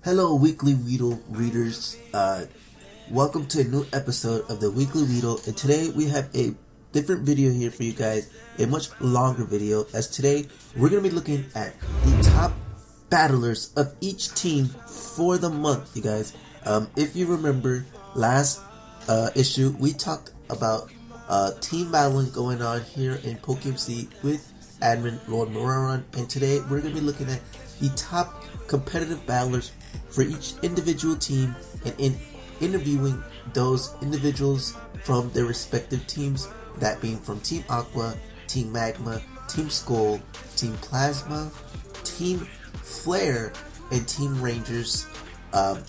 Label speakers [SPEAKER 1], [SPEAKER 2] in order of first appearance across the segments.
[SPEAKER 1] Hello, Weekly Weedle readers. Welcome to a new episode of the Weekly Weedle, and today we have a different video here for you guys, a much longer video, as today we're going to be looking at the top battlers of each team for the month, you guys. If you remember last issue, we talked about team battling going on here in PokeMC with admin Lord Moraron, and today we're going to be looking at the top competitive battlers for each individual team and interviewing those individuals from their respective teams, that being from Team Aqua, Team Magma, Team Skull, Team Plasma, Team Flare, and Team Rangers,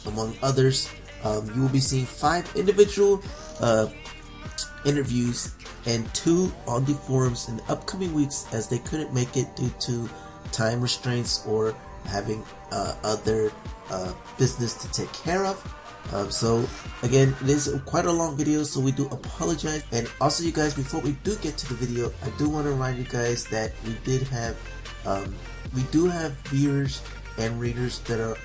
[SPEAKER 1] among others. You will be seeing 5 individual interviews and 2 on the forums in the upcoming weeks, as they couldn't make it due to time restraints or having other business to take care of. So again, it is quite a long video, so we do apologize. And also, you guys, before we do get to the video, I do want to remind you guys that we do have viewers and readers that are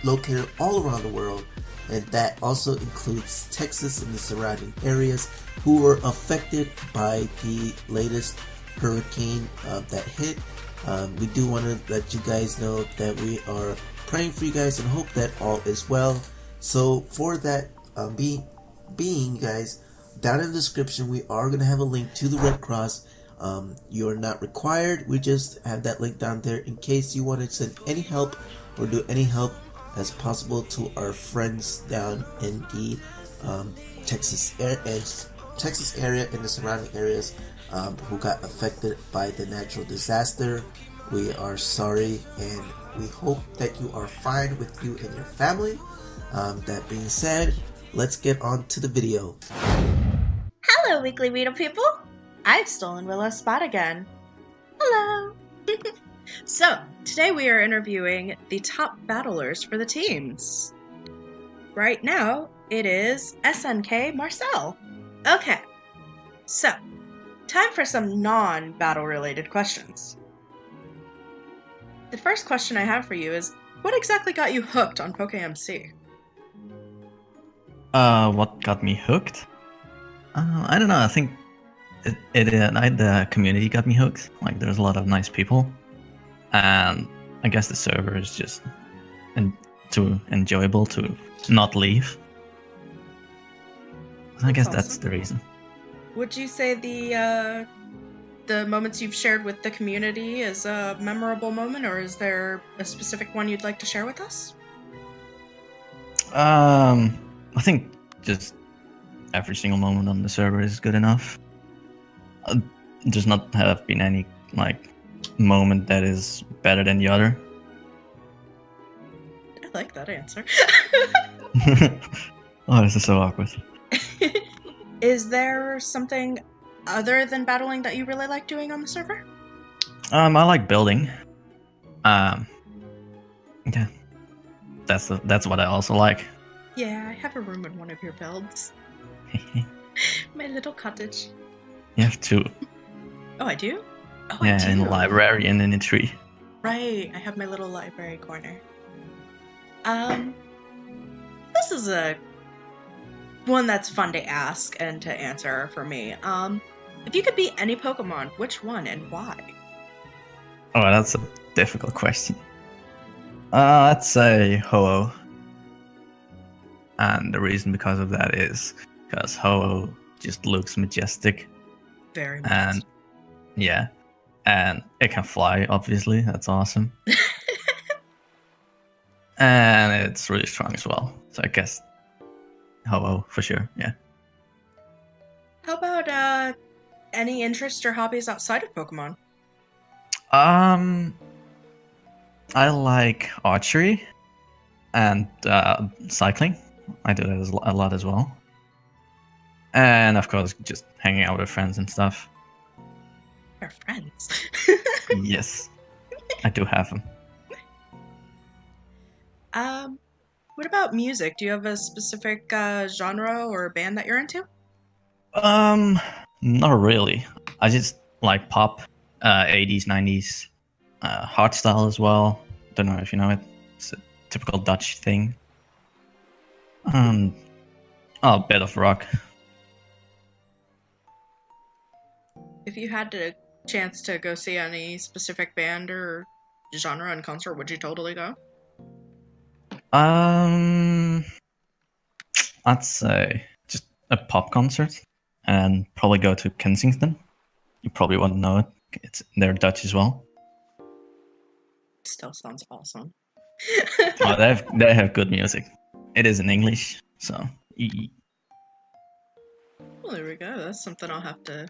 [SPEAKER 1] located all around the world, and that also includes Texas and the surrounding areas, who were affected by the latest hurricane that hit. We do want to let you guys know that we are praying for you guys and hope that all is well. So for that being, guys, down in the description we are going to have a link to the Red Cross. You are not required, we just have that link down there in case you want to send any help or do any help as possible to our friends down in the Texas area and the surrounding areas who got affected by the natural disaster. We are sorry, and we hope that you are fine with you and your family. That being said, let's get on to the video.
[SPEAKER 2] Hello, Weekly Weedle people! I've stolen Willow's spot again. Hello! So, today we are interviewing the top battlers for the teams. Right now, it is SNK Marcel. Okay, so, time for some non-battle related questions. The first question I have for you is, what exactly got you hooked on PokeMC?
[SPEAKER 3] What got me hooked? I don't know. I think the community got me hooked. Like, there's a lot of nice people, and I guess the server is just too enjoyable to not leave. I guess that's the reason.
[SPEAKER 2] Would you say the moments you've shared with the community is a memorable moment, or is there a specific one you'd like to share with us?
[SPEAKER 3] I think just every single moment on the server is good enough. There's not have been any like moment that is better than the other.
[SPEAKER 2] I like that answer.
[SPEAKER 3] Oh, this is so awkward.
[SPEAKER 2] Is there something other than battling that you really like doing on the server?
[SPEAKER 3] I like building. Yeah, that's what I also like.
[SPEAKER 2] Yeah, I have a room in one of your builds. My little cottage.
[SPEAKER 3] You have 2.
[SPEAKER 2] Oh, I do? Oh,
[SPEAKER 3] Yeah,
[SPEAKER 2] I do.
[SPEAKER 3] in the library and in a tree.
[SPEAKER 2] Right, I have my little library corner. This is a one that's fun to ask and to answer for me. If you could be any Pokemon, which one and why?
[SPEAKER 3] Oh, that's a difficult question. I'd say Ho-Oh. And the reason because of that is because Ho-Oh just looks majestic.
[SPEAKER 2] Very much.
[SPEAKER 3] And yeah, and it can fly, obviously. That's awesome. And it's really strong as well. So I guess Ho-Oh for sure, yeah.
[SPEAKER 2] How about any interests or hobbies outside of Pokemon?
[SPEAKER 3] I like archery and cycling. I do that a lot as well. And of course, just hanging out with friends and stuff.
[SPEAKER 2] Our friends.
[SPEAKER 3] Yes, I do have them.
[SPEAKER 2] What about music? Do you have a specific genre or band that you're into?
[SPEAKER 3] Not really. I just like pop, 80s, 90s, hardstyle as well. Don't know if you know it. It's a typical Dutch thing. A bit of rock.
[SPEAKER 2] If you had a chance to go see any specific band or genre in concert, would you totally go?
[SPEAKER 3] I'd say just a pop concert, and probably go to Kensington. You probably wouldn't know it. They're Dutch as well.
[SPEAKER 2] Still sounds awesome.
[SPEAKER 3] Oh, they have good music. It is in English, so.
[SPEAKER 2] Well, there we go. That's something I'll have to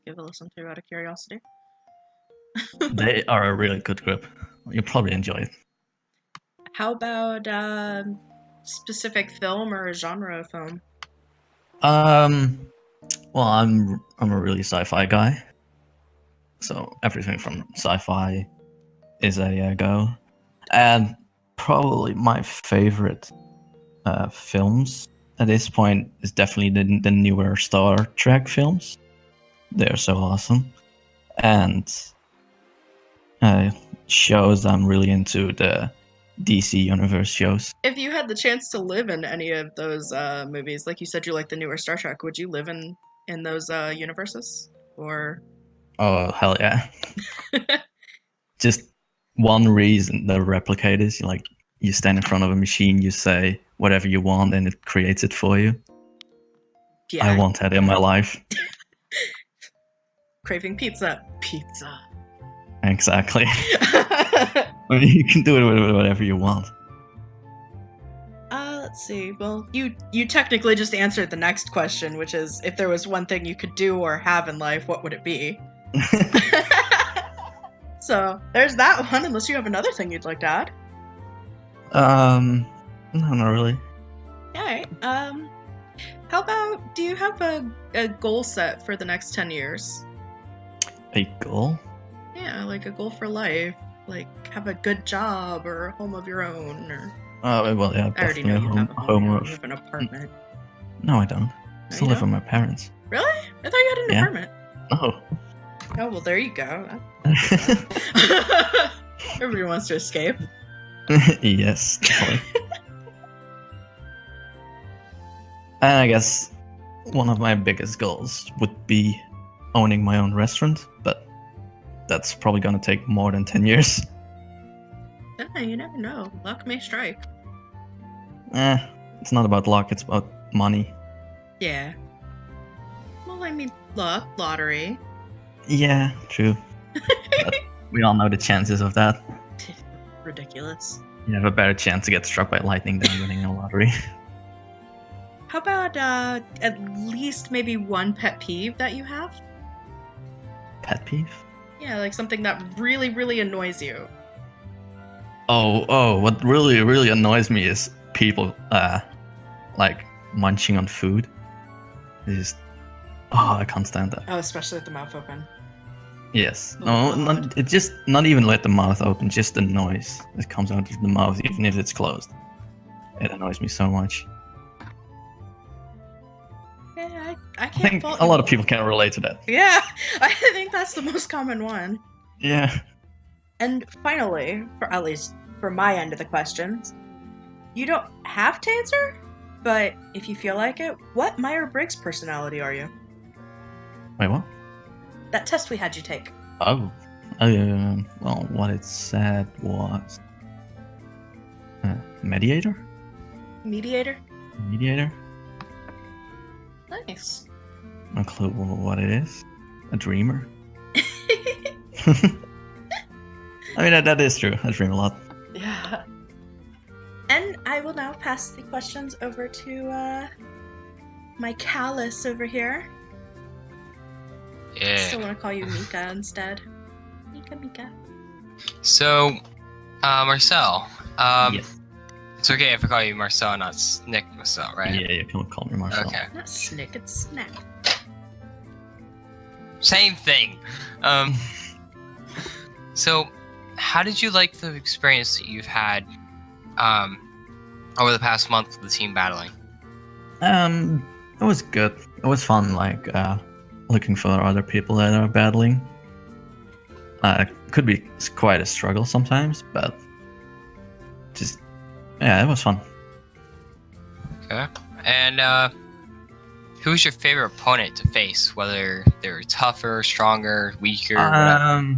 [SPEAKER 2] give a listen to out of curiosity.
[SPEAKER 3] They are a really good group. You'll probably enjoy it.
[SPEAKER 2] How about specific film or genre of film?
[SPEAKER 3] Well, I'm a really sci-fi guy, so everything from sci-fi is a go, and probably my favorite films at this point is definitely the newer Star Trek films. They're so awesome, and shows. I'm really into the DC Universe shows.
[SPEAKER 2] If you had the chance to live in any of those movies, like you said you like the newer Star Trek, would you live in those universes? Or
[SPEAKER 3] Oh, hell yeah. Just one reason the replicators, you stand in front of a machine, you say whatever you want, and it creates it for you.
[SPEAKER 2] yeah,
[SPEAKER 3] I want that in my life.
[SPEAKER 2] craving pizza. Pizza.
[SPEAKER 3] Exactly. You can do it with whatever you want.
[SPEAKER 2] Let's see. Well, you technically just answered the next question, which is if there was one thing you could do or have in life, what would it be? So there's that one, unless you have another thing you'd like to add.
[SPEAKER 3] No, not really.
[SPEAKER 2] Alright. How about, do you have a goal set for the next 10 years?
[SPEAKER 3] A goal?
[SPEAKER 2] Yeah, like a goal for life. Like have a good job or a home of your own, or...
[SPEAKER 3] Well, yeah,
[SPEAKER 2] I already
[SPEAKER 3] definitely
[SPEAKER 2] know
[SPEAKER 3] a
[SPEAKER 2] you
[SPEAKER 3] home,
[SPEAKER 2] have a home.
[SPEAKER 3] home
[SPEAKER 2] You
[SPEAKER 3] of...
[SPEAKER 2] have an apartment.
[SPEAKER 3] No, I don't. I still
[SPEAKER 2] you
[SPEAKER 3] live
[SPEAKER 2] don't?
[SPEAKER 3] with my parents.
[SPEAKER 2] Really? I thought you had an
[SPEAKER 3] Yeah.
[SPEAKER 2] apartment.
[SPEAKER 3] No.
[SPEAKER 2] Oh, well, there you go. Everybody wants to escape.
[SPEAKER 3] Yes, definitely. And I guess one of my biggest goals would be owning my own restaurant, but that's probably gonna take more than 10 years.
[SPEAKER 2] Yeah, you never know. Luck may strike.
[SPEAKER 3] It's not about luck, it's about money.
[SPEAKER 2] Yeah. Well, I mean, luck, lottery.
[SPEAKER 3] Yeah, true. But we all know the chances of that.
[SPEAKER 2] Ridiculous.
[SPEAKER 3] You have a better chance to get struck by lightning than winning a lottery.
[SPEAKER 2] How about at least maybe one pet peeve that you have?
[SPEAKER 3] Pet peeve?
[SPEAKER 2] Yeah, like something that really, really annoys you.
[SPEAKER 3] Oh, what really, really annoys me is people, munching on food. It's just, I can't stand that.
[SPEAKER 2] Oh, especially with the mouth open.
[SPEAKER 3] Yes.
[SPEAKER 2] Oh,
[SPEAKER 3] No,
[SPEAKER 2] God.
[SPEAKER 3] it's just not even let the mouth open, just the noise that comes out of the mouth, even if it's closed. It annoys me so much.
[SPEAKER 2] Yeah, I
[SPEAKER 3] I
[SPEAKER 2] can't
[SPEAKER 3] think
[SPEAKER 2] fault
[SPEAKER 3] a
[SPEAKER 2] you.
[SPEAKER 3] lot of people can relate to that.
[SPEAKER 2] Yeah, I think that's the most common one.
[SPEAKER 3] Yeah.
[SPEAKER 2] And finally, for at least for my end of the questions, you don't have to answer, but if you feel like it, what Myers-Briggs personality are you?
[SPEAKER 3] Wait, what?
[SPEAKER 2] That test we had you take.
[SPEAKER 3] Oh. Well, what it said was... mediator?
[SPEAKER 2] Mediator?
[SPEAKER 3] Mediator?
[SPEAKER 2] Nice.
[SPEAKER 3] No clue what it is. A dreamer? I mean, that is true. I dream a lot.
[SPEAKER 2] Yeah. And I will now pass the questions over to my Callus over here. I still
[SPEAKER 4] Yeah.
[SPEAKER 2] want to call you Mika instead. Mika.
[SPEAKER 4] So, Marcel.
[SPEAKER 3] Yes.
[SPEAKER 4] It's okay if I call you Marcel, not Nick Marcel, right?
[SPEAKER 3] Yeah, you can call me Marcel.
[SPEAKER 4] Okay.
[SPEAKER 2] Not Snick, it's Snack.
[SPEAKER 4] Same thing. So, how did you like the experience that you've had over the past month with the team battling?
[SPEAKER 3] It was good. It was fun, looking for other people that are battling. It could be quite a struggle sometimes, but just Yeah, it was fun.
[SPEAKER 4] Okay. And who's your favorite opponent to face? Whether they're tougher, stronger, weaker, whatever.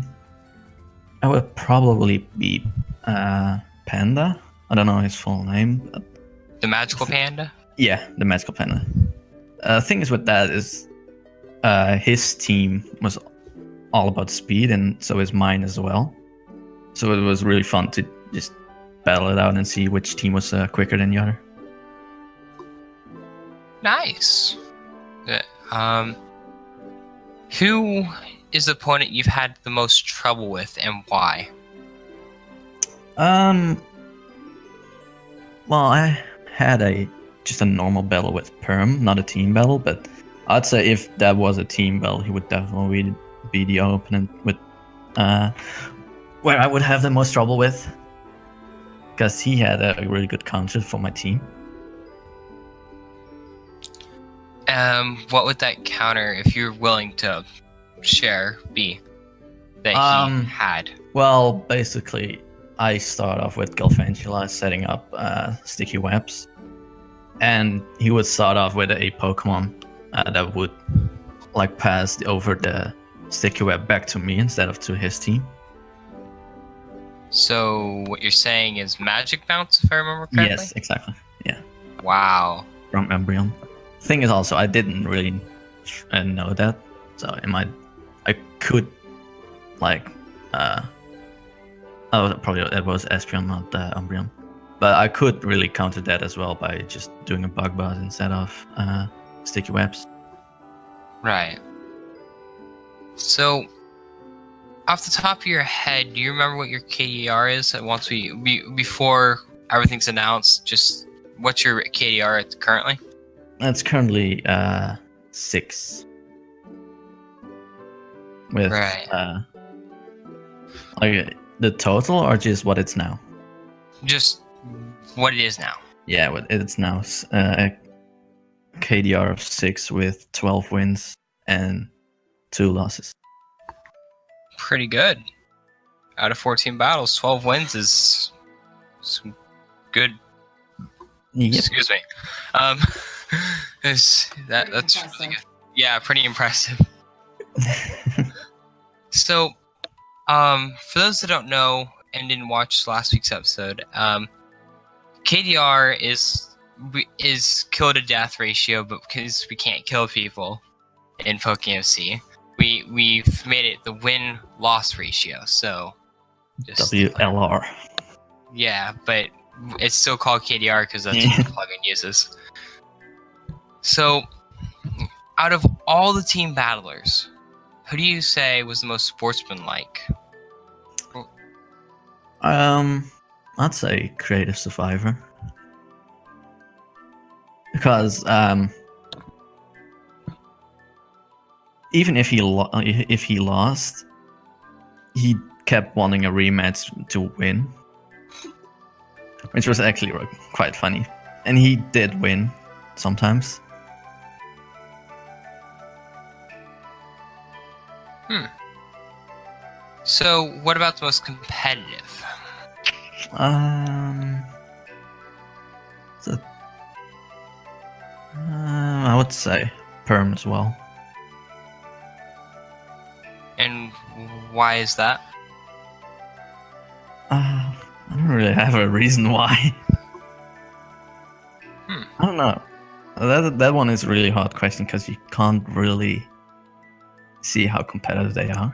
[SPEAKER 3] I would probably be Panda. I don't know his full name. But
[SPEAKER 4] The magical panda?
[SPEAKER 3] yeah, the magical Panda. Thing is with that is his team was all about speed, and so is mine as well. So it was really fun to just battle it out and see which team was quicker than the other.
[SPEAKER 4] Nice. Who is the opponent you've had the most trouble with, and why?
[SPEAKER 3] Well, I had just a normal battle with Perm, not a team battle, but I'd say if that was a team battle, he would definitely be the opponent with where I would have the most trouble with, because he had a really good counter for my team.
[SPEAKER 4] What would that counter, if you're willing to share, be that he had?
[SPEAKER 3] Well, basically, I start off with Galvantula setting up sticky webs, and he would start off with a Pokemon that would like pass over the sticky web back to me instead of to his team.
[SPEAKER 4] So what you're saying is Magic Bounce, if I remember correctly?
[SPEAKER 3] Yes, exactly. Yeah.
[SPEAKER 4] Wow.
[SPEAKER 3] From Embryon. Thing is also, I didn't really know that, so I could like probably it was Espeon, not Umbreon, but I could really counter that as well by just doing a bug buzz instead of sticky webs.
[SPEAKER 4] Right. So, off the top of your head, do you remember what your KDR is? Once before everything's announced, just what's your KDR at currently?
[SPEAKER 3] It's currently 6. With
[SPEAKER 4] right.
[SPEAKER 3] Like the total or just what it's now?
[SPEAKER 4] Just what it is now.
[SPEAKER 3] Yeah, what it's now. A KDR of 6 with 12 wins and 2 losses.
[SPEAKER 4] Pretty good. Out of 14 battles, 12 wins is good.
[SPEAKER 3] Yep.
[SPEAKER 4] Excuse me. That's really good. Yeah, pretty impressive. So, for those that don't know and didn't watch last week's episode, KDR is kill to death ratio, but because we can't kill people in PokeMC, we've made it the win loss ratio. So, just
[SPEAKER 3] WLR.
[SPEAKER 4] Yeah, but it's still called KDR because that's what the plugin uses. So, out of all the team battlers, who do you say was the most sportsmanlike?
[SPEAKER 3] I'd say Creative Survivor, because even if he lost, he kept wanting a rematch to win, which was actually quite funny, and he did win sometimes.
[SPEAKER 4] So, what about the most competitive?
[SPEAKER 3] I would say Perm as well.
[SPEAKER 4] And why is that?
[SPEAKER 3] I don't really have a reason why. I don't know. That one is a really hard question because you can't really see how competitive they are.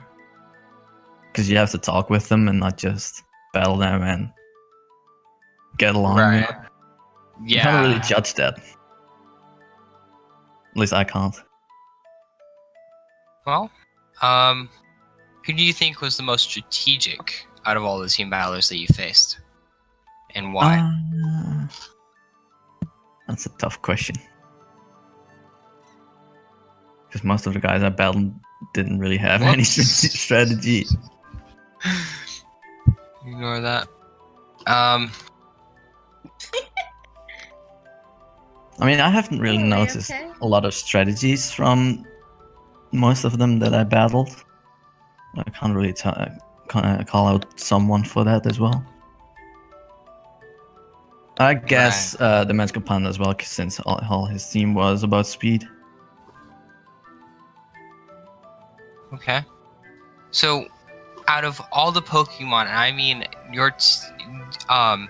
[SPEAKER 3] Because you have to talk with them and not just battle them and get along.
[SPEAKER 4] Right.
[SPEAKER 3] You know?
[SPEAKER 4] Yeah.
[SPEAKER 3] You can't really judge that. At least I can't.
[SPEAKER 4] Well, who do you think was the most strategic out of all the team battlers that you faced? And why?
[SPEAKER 3] That's a tough question. Because most of the guys I battled didn't really have any strategy.
[SPEAKER 4] Ignore that.
[SPEAKER 3] I mean, I haven't really noticed a lot of strategies from most of them that I battled. I can't really call out someone for that as well. I guess the Magical Panda as well, since all his team was about speed.
[SPEAKER 4] Okay. So, out of all the Pokemon, and I mean your team, or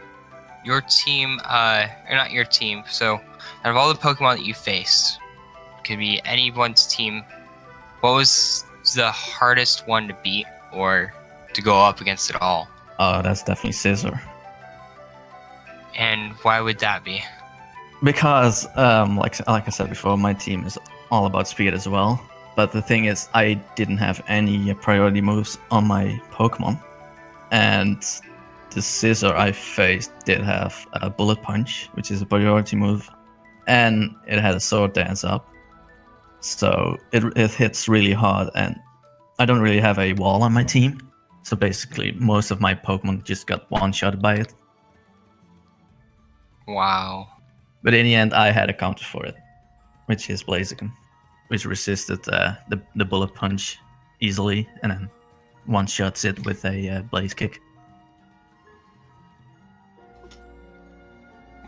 [SPEAKER 4] not your team. So, out of all the Pokemon that you faced, could be anyone's team. What was the hardest one to beat or to go up against at all?
[SPEAKER 3] Oh, that's definitely Scissor.
[SPEAKER 4] And why would that be?
[SPEAKER 3] Because, like I said before, my team is all about speed as well. But the thing is, I didn't have any priority moves on my Pokemon. And the Scissor I faced did have a Bullet Punch, which is a priority move. And it had a Sword Dance up. So it hits really hard, and I don't really have a wall on my team. So basically, most of my Pokemon just got one-shot by it.
[SPEAKER 4] Wow.
[SPEAKER 3] But in the end, I had a counter for it, which is Blaziken, which resisted the Bullet Punch easily, and then one-shots it with a Blaze Kick.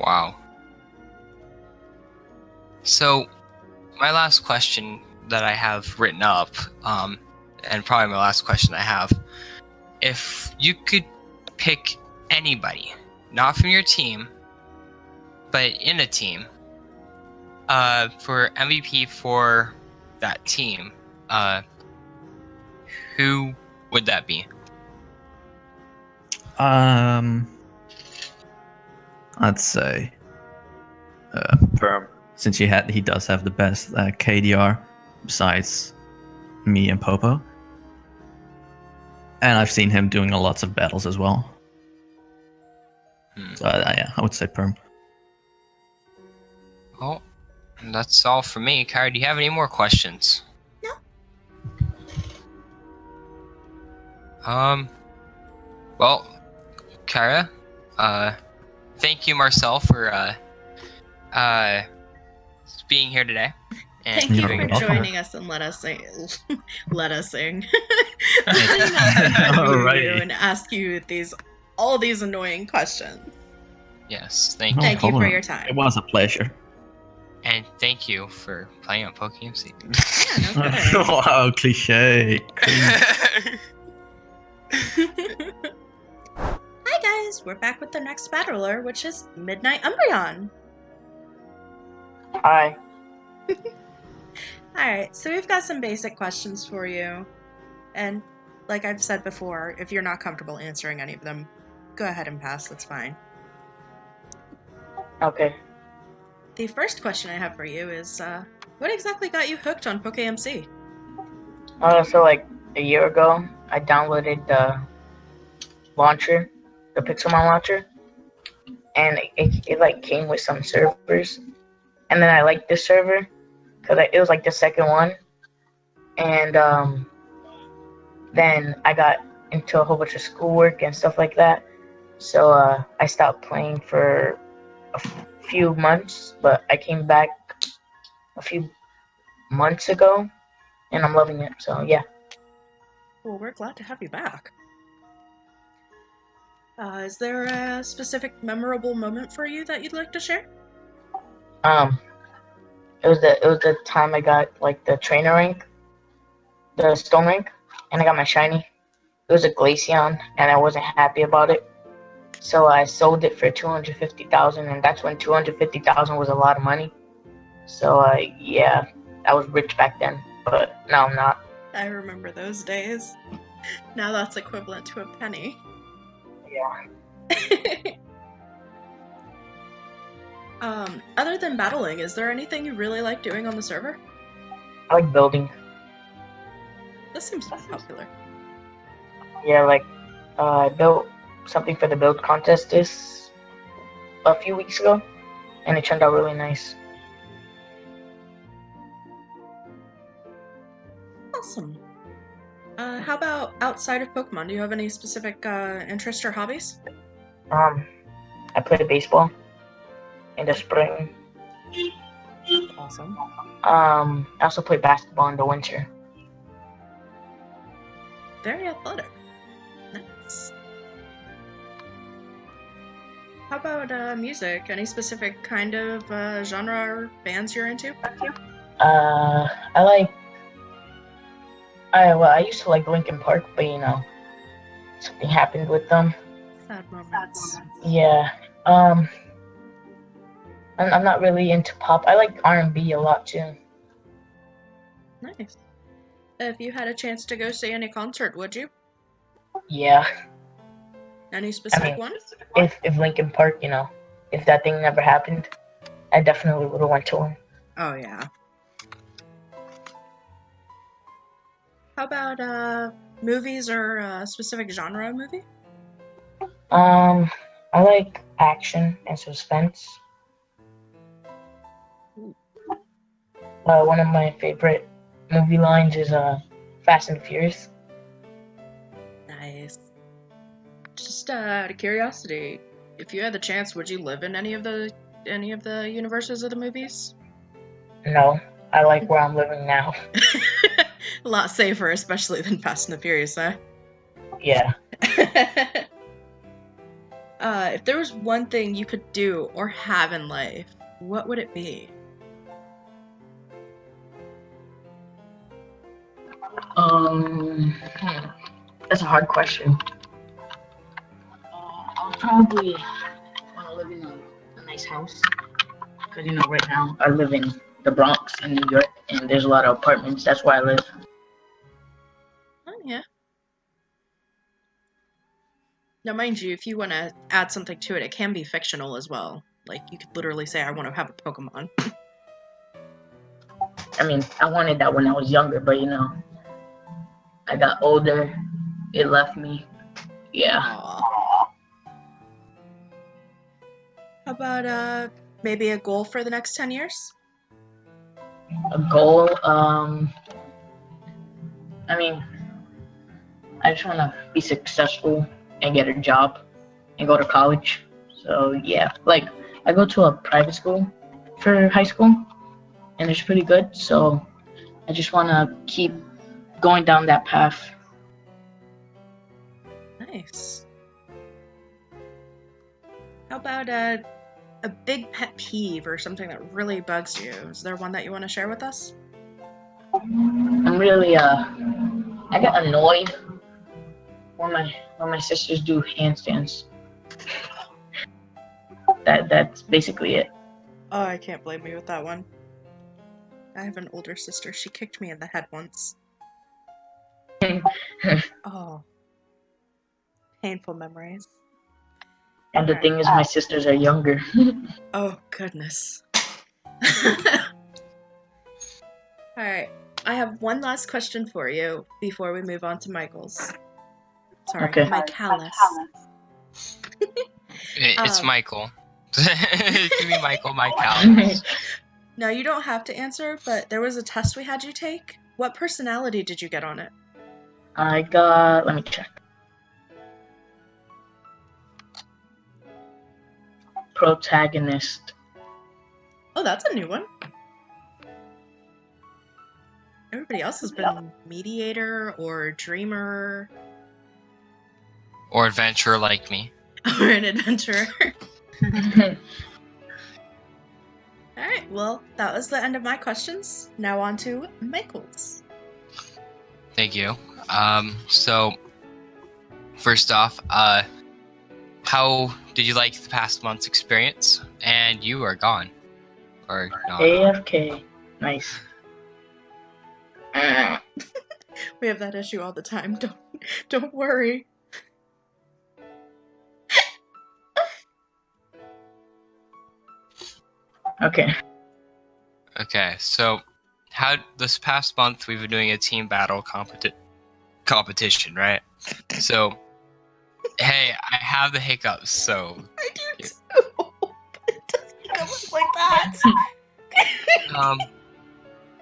[SPEAKER 4] Wow. So, my last question that I have written up, and probably my last question I have, if you could pick anybody, not from your team, but in a team, for MVP for that team, who would that be?
[SPEAKER 3] I'd say Perm, since he does have the best KDR besides me and Popo, and I've seen him doing lots of battles as well. So yeah, I would say Perm.
[SPEAKER 4] Oh, that's all for me. Kara, do you have any more questions?
[SPEAKER 2] No.
[SPEAKER 4] Well, Kara, thank you, Marcel, for being here today. And
[SPEAKER 2] Thank you
[SPEAKER 3] You're
[SPEAKER 2] for
[SPEAKER 3] welcome.
[SPEAKER 2] joining us and let us sing. Let us sing.
[SPEAKER 3] Alrighty.
[SPEAKER 2] And ask you all these annoying questions.
[SPEAKER 4] yes, thank
[SPEAKER 3] No
[SPEAKER 4] you.
[SPEAKER 2] Thank you for
[SPEAKER 3] problem.
[SPEAKER 2] your time.
[SPEAKER 3] It was a pleasure.
[SPEAKER 4] And thank you for playing on PokeMC.
[SPEAKER 2] Yeah, no kidding.
[SPEAKER 3] Wow, cliche.
[SPEAKER 2] Hi guys, we're back with the next battler, which is Midnight Umbreon.
[SPEAKER 5] Hi.
[SPEAKER 2] Alright, so we've got some basic questions for you. And like I've said before, if you're not comfortable answering any of them, go ahead and pass, that's fine.
[SPEAKER 5] Okay.
[SPEAKER 2] The first question I have for you is, what exactly got you hooked on PokeMC?
[SPEAKER 5] So like a year ago, I downloaded the launcher, the Pixelmon launcher, and it like came with some servers, and then I liked this server because it was like the second one, and then I got into a whole bunch of schoolwork and stuff like that, so I stopped playing for a few months, but I came back a few months ago, and I'm loving it. So yeah.
[SPEAKER 2] Well, we're glad to have you back. Is there a specific memorable moment for you that you'd like to share?
[SPEAKER 5] It was the time I got like the trainer rank, the stone rank, and I got my shiny. It was a Glaceon, and I wasn't happy about it, so I sold it for 250,000, and that's when 250,000 was a lot of money. So yeah, I was rich back then, but now I'm not.
[SPEAKER 2] I remember those days. Now that's equivalent to a penny.
[SPEAKER 5] Yeah.
[SPEAKER 2] Other than battling, is there anything you really like doing on the server?
[SPEAKER 5] I like building.
[SPEAKER 2] This seems popular.
[SPEAKER 5] Yeah, like I built something for the build contest a few weeks ago, and it turned out really nice.
[SPEAKER 2] Awesome. How about outside of Pokemon? Do you have any specific interests or hobbies?
[SPEAKER 5] I play baseball in the spring.
[SPEAKER 2] Awesome.
[SPEAKER 5] I also play basketball in the winter.
[SPEAKER 2] Very athletic. Nice. How about music? Any specific kind of genre or bands you're into?
[SPEAKER 5] I like. I used to like Linkin Park, but something happened with them.
[SPEAKER 2] Sad moments.
[SPEAKER 5] Yeah. I'm not really into pop. I like R&B a lot too.
[SPEAKER 2] Nice. If you had a chance to go see any concert, would you?
[SPEAKER 5] Yeah.
[SPEAKER 2] Any specific one?
[SPEAKER 5] If Linkin Park, if that thing never happened, I definitely would have went to one.
[SPEAKER 2] Oh yeah. How about movies or a specific genre of movie?
[SPEAKER 5] I like action and suspense. One of my favorite movie lines is Fast and Furious.
[SPEAKER 2] Nice. Just out of curiosity, if you had the chance, would you live in any of the universes of the movies?
[SPEAKER 5] No, I like where I'm living now.
[SPEAKER 2] A lot safer, especially than Fast and the Furious, huh?
[SPEAKER 5] Yeah.
[SPEAKER 2] If there was one thing you could do or have in life, what would it be?
[SPEAKER 5] That's a hard question. I'll probably want to live in a nice house. Because, right now I live in the Bronx in New York, and there's a lot of apartments. That's where I live.
[SPEAKER 2] Oh, yeah. Now, mind you, if you want to add something to it, it can be fictional as well. Like, you could literally say, I want to have a Pokemon.
[SPEAKER 5] I mean, I wanted that when I was younger, but, I got older. It left me. Yeah.
[SPEAKER 2] Aww. How about, maybe a goal for the next 10 years?
[SPEAKER 5] A goal, I mean, I just want to be successful and get a job and go to college. So, yeah. Like, I go to a private school for high school, and it's pretty good. So, I just want to keep going down that path.
[SPEAKER 2] Nice. How about a big pet peeve or something that really bugs you? Is there one that you want to share with us?
[SPEAKER 5] I'm really I get annoyed when my sisters do handstands. That's basically it.
[SPEAKER 2] Oh, I can't blame you with that one. I have an older sister. She kicked me in the head once. Oh. Painful memories.
[SPEAKER 5] And the thing is, my sisters are younger.
[SPEAKER 2] Oh, goodness. Alright, I have one last question for you before we move on to Michael's. Sorry,
[SPEAKER 5] Okay.
[SPEAKER 2] Michaelis.
[SPEAKER 4] It's Michael. Give me Michael, Michaelis.
[SPEAKER 2] Now, you don't have to answer, but there was a test we had you take. What personality did you get on it?
[SPEAKER 5] I got, let me check. Protagonist.
[SPEAKER 2] Oh, that's a new one. Everybody else has been mediator or dreamer
[SPEAKER 4] Or adventurer like me.
[SPEAKER 2] or an adventurer. Alright, well, that was the end of my questions. Now on to Michael's.
[SPEAKER 4] Thank you. So, first off, how did you like the past month's experience? And you are gone. Or not.
[SPEAKER 5] AFK. Nice.
[SPEAKER 2] We have that issue all the time. Don't worry.
[SPEAKER 5] Okay.
[SPEAKER 4] Okay, so how this past month we've been doing a team battle competition, right? So, hey, I have the hiccups, so
[SPEAKER 2] I do too. It doesn't go like that.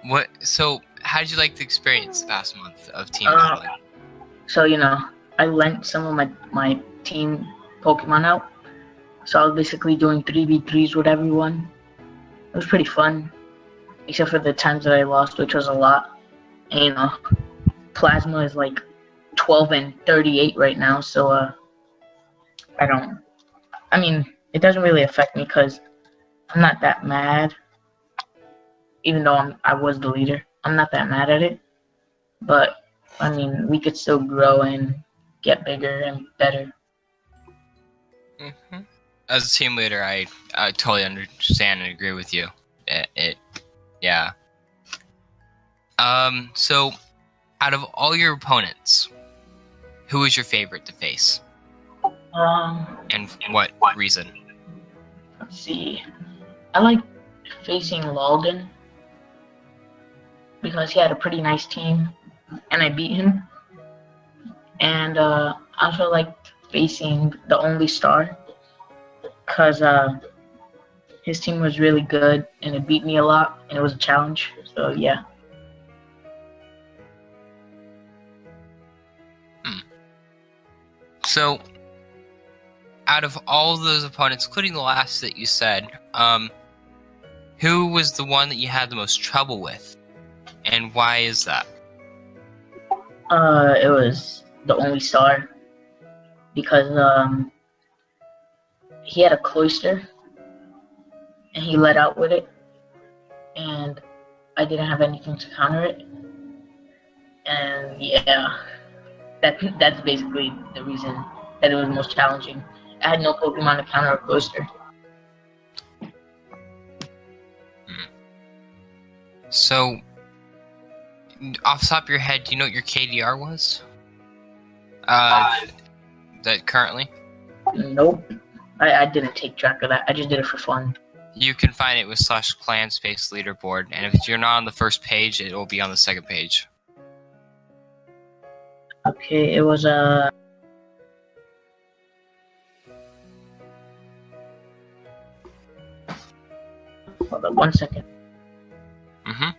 [SPEAKER 4] what? So, how did you like the experience the past month of team battling?
[SPEAKER 5] So, I lent some of my team Pokemon out. So I was basically doing 3v3s with everyone. It was pretty fun. Except for the times that I lost, which was a lot. And, Plasma is like 12 and 38 right now, so, it doesn't really affect me because I'm not that mad. Even though I was the leader, I'm not that mad at it. But I mean, we could still grow and get bigger and better.
[SPEAKER 4] Hmm. As a team leader, I totally understand and agree with you. Yeah. So, out of all your opponents, who was your favorite to face, and for what reason?
[SPEAKER 5] Let's see. I like facing Logan because he had a pretty nice team, and I beat him. And I also liked facing the Only Star because his team was really good, and it beat me a lot, and it was a challenge. So yeah.
[SPEAKER 4] So, out of all of those opponents, including the last that you said, who was the one that you had the most trouble with, and why is that?
[SPEAKER 5] It was the Only Star because he had a cloister and he let out with it, and I didn't have anything to counter it. And yeah, that's basically the reason that it was most challenging. I had no Pokemon to counter a cloister.
[SPEAKER 4] So, off the top of your head, do you know what your KDR was? That currently?
[SPEAKER 5] Nope. I didn't take track of that. I just did it for fun.
[SPEAKER 4] You can find it with /clan space leaderboard, and if you're not on the first page, it will be on the second page.
[SPEAKER 5] Okay, it was hold on 1 second.
[SPEAKER 4] Mm-hmm.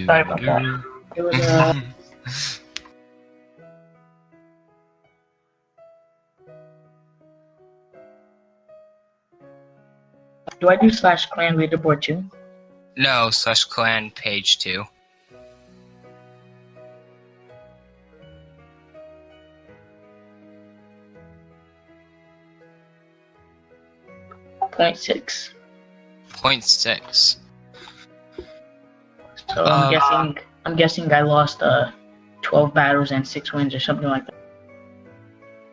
[SPEAKER 5] Sorry about that. It was do I do /clan leaderboard too?
[SPEAKER 4] No, /clan page 2.
[SPEAKER 5] .6.
[SPEAKER 4] 0.6.
[SPEAKER 5] So I'm guessing I lost 12 battles and 6 wins or something like that.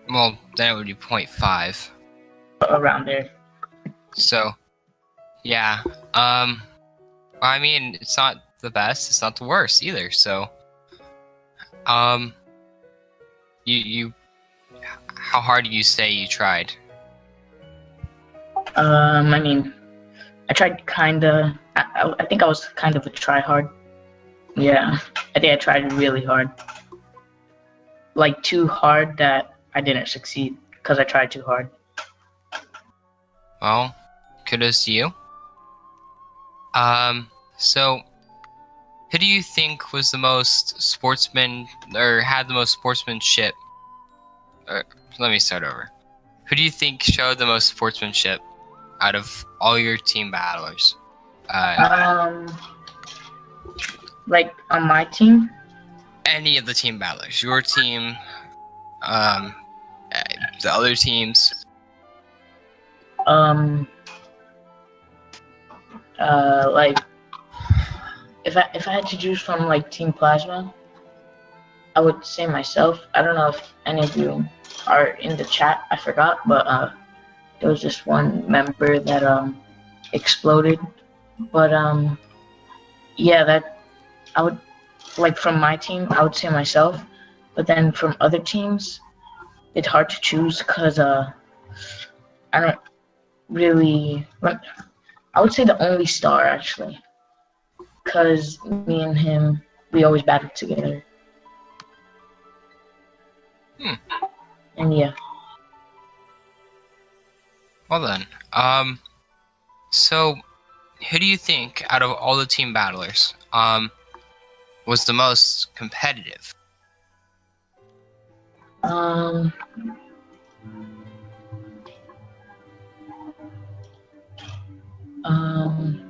[SPEAKER 4] Well, then it would be 0.5.
[SPEAKER 5] Around there.
[SPEAKER 4] So, yeah. I mean, it's not the best. It's not the worst either. So, you, how hard do you say you tried?
[SPEAKER 5] I mean, I tried kinda. I think I was kind of a tryhard. Yeah, I think I tried really hard. Like too hard that I didn't succeed because I tried too hard.
[SPEAKER 4] Well, kudos to you. So, who do you think was the most sportsman, or had the most sportsmanship? Let me start over. Who do you think showed the most sportsmanship out of all your team battlers?
[SPEAKER 5] Like on my team?
[SPEAKER 4] Any of the team battlers. Your team, the other teams.
[SPEAKER 5] Like if I had to choose from like Team Plasma, I would say myself. I don't know if any of you are in the chat. I forgot, but there was just one member that exploded. But yeah, that I would like from my team. I would say myself, but then from other teams, it's hard to choose because I don't really. I would say the Only Star actually, because me and him, we always battled together. And yeah.
[SPEAKER 4] Well then, so who do you think out of all the team battlers, was the most competitive?
[SPEAKER 5] Um,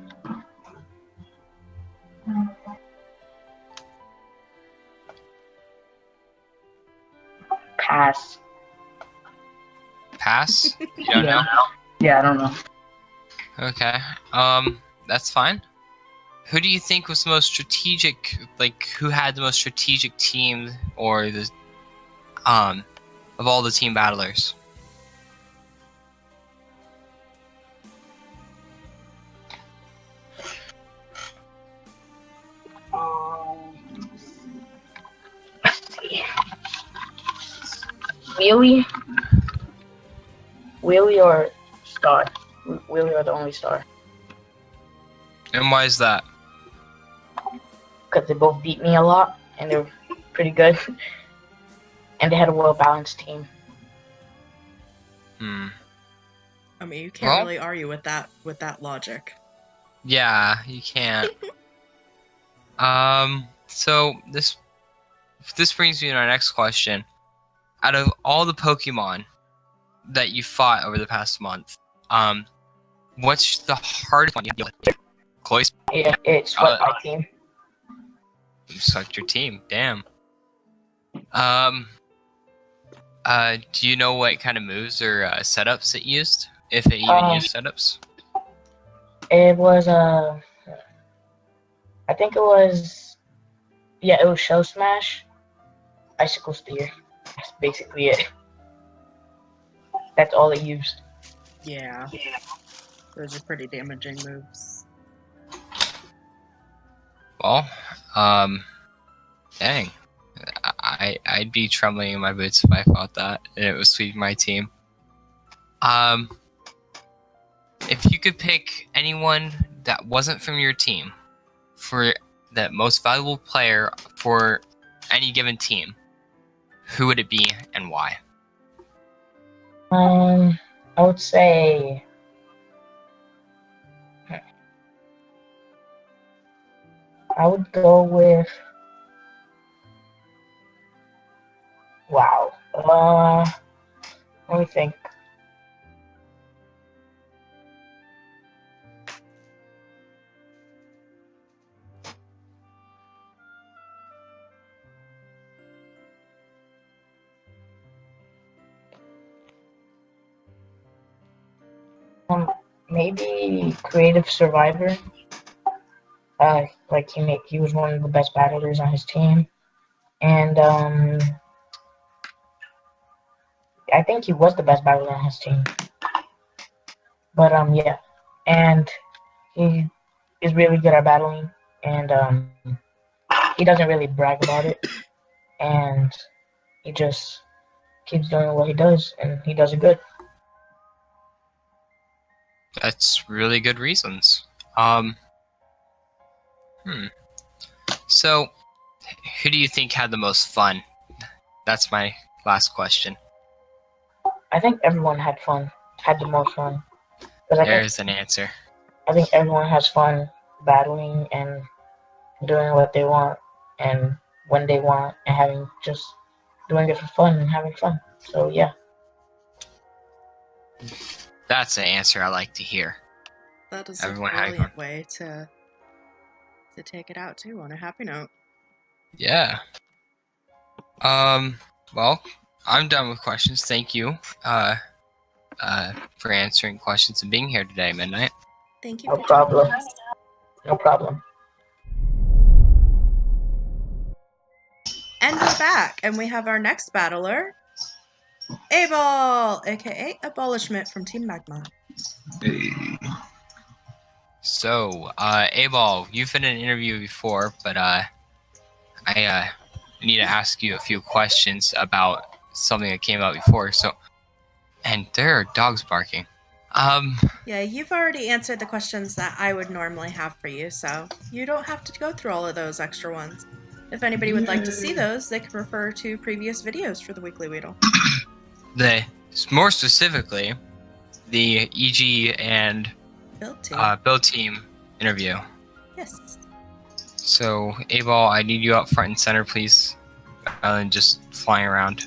[SPEAKER 5] pass.
[SPEAKER 4] Pass? You don't know?
[SPEAKER 5] Yeah, I don't know.
[SPEAKER 4] Okay. That's fine. Who do you think was the most strategic? Like, who had the most strategic team, or the of all the team battlers?
[SPEAKER 5] Let's see. Wheelie? Wheelie or Star? Wheelie or the only Star?
[SPEAKER 4] And why is that?
[SPEAKER 5] Because they both beat me a lot, and they were pretty good. And they had a well-balanced team.
[SPEAKER 4] Hmm.
[SPEAKER 2] I mean, you can't really argue with that logic.
[SPEAKER 4] Yeah, you can't. So this brings me to our next question. Out of all the Pokemon that you fought over the past month, what's the hardest one you deal with? Cloyce?
[SPEAKER 5] Yeah, it swept my team.
[SPEAKER 4] You sucked your team. Damn. Do you know what kind of moves or setups it used? If it even used setups?
[SPEAKER 5] It was I think it was, yeah, it was Shell Smash, Icicle Spear. That's basically it. That's all it used.
[SPEAKER 2] Yeah. Those are pretty damaging moves.
[SPEAKER 4] Well, dang. I'd be trembling in my boots if I fought that and it was sweeping my team. If you could pick anyone that wasn't from your team for the most valuable player for any given team, who would it be and why?
[SPEAKER 5] I would say I would go with, wow. Let me think. Maybe Creative Survivor. Like he was one of the best battlers on his team, and I think he was the best battler on his team. But yeah, and he is really good at battling, and he doesn't really brag about it, and he just keeps doing what he does, and he does it good.
[SPEAKER 4] That's really good reasons. So, who do you think had the most fun? That's my last question.
[SPEAKER 5] I think everyone had the most fun.
[SPEAKER 4] There's an answer.
[SPEAKER 5] I think everyone has fun battling and doing what they want and when they want and doing it for fun and having fun. So yeah.
[SPEAKER 4] That's an answer I like to hear.
[SPEAKER 2] That is
[SPEAKER 4] Everyone
[SPEAKER 2] a
[SPEAKER 4] having
[SPEAKER 2] brilliant
[SPEAKER 4] fun.
[SPEAKER 2] way to take it out too, on a happy note.
[SPEAKER 4] Yeah. Well, I'm done with questions. Thank you for answering questions and being here today, Midnight.
[SPEAKER 2] Thank you
[SPEAKER 5] No
[SPEAKER 2] for
[SPEAKER 5] problem.
[SPEAKER 2] joining us.
[SPEAKER 5] No problem.
[SPEAKER 2] And we're back, and we have our next battler, Abel, aka Abolishment from Team Magma.
[SPEAKER 6] Hey.
[SPEAKER 4] So, Abel, you've been in an interview before, but I need to ask you a few questions about something that came out before. So, and there are dogs barking.
[SPEAKER 2] Yeah, you've already answered the questions that I would normally have for you, so you don't have to go through all of those extra ones. If anybody would like to see those, they can refer to previous videos for the Weekly Weedle.
[SPEAKER 4] More specifically, the EG and build team interview.
[SPEAKER 2] Yes.
[SPEAKER 4] So, Abel, I need you up front and center, please, rather than just flying around.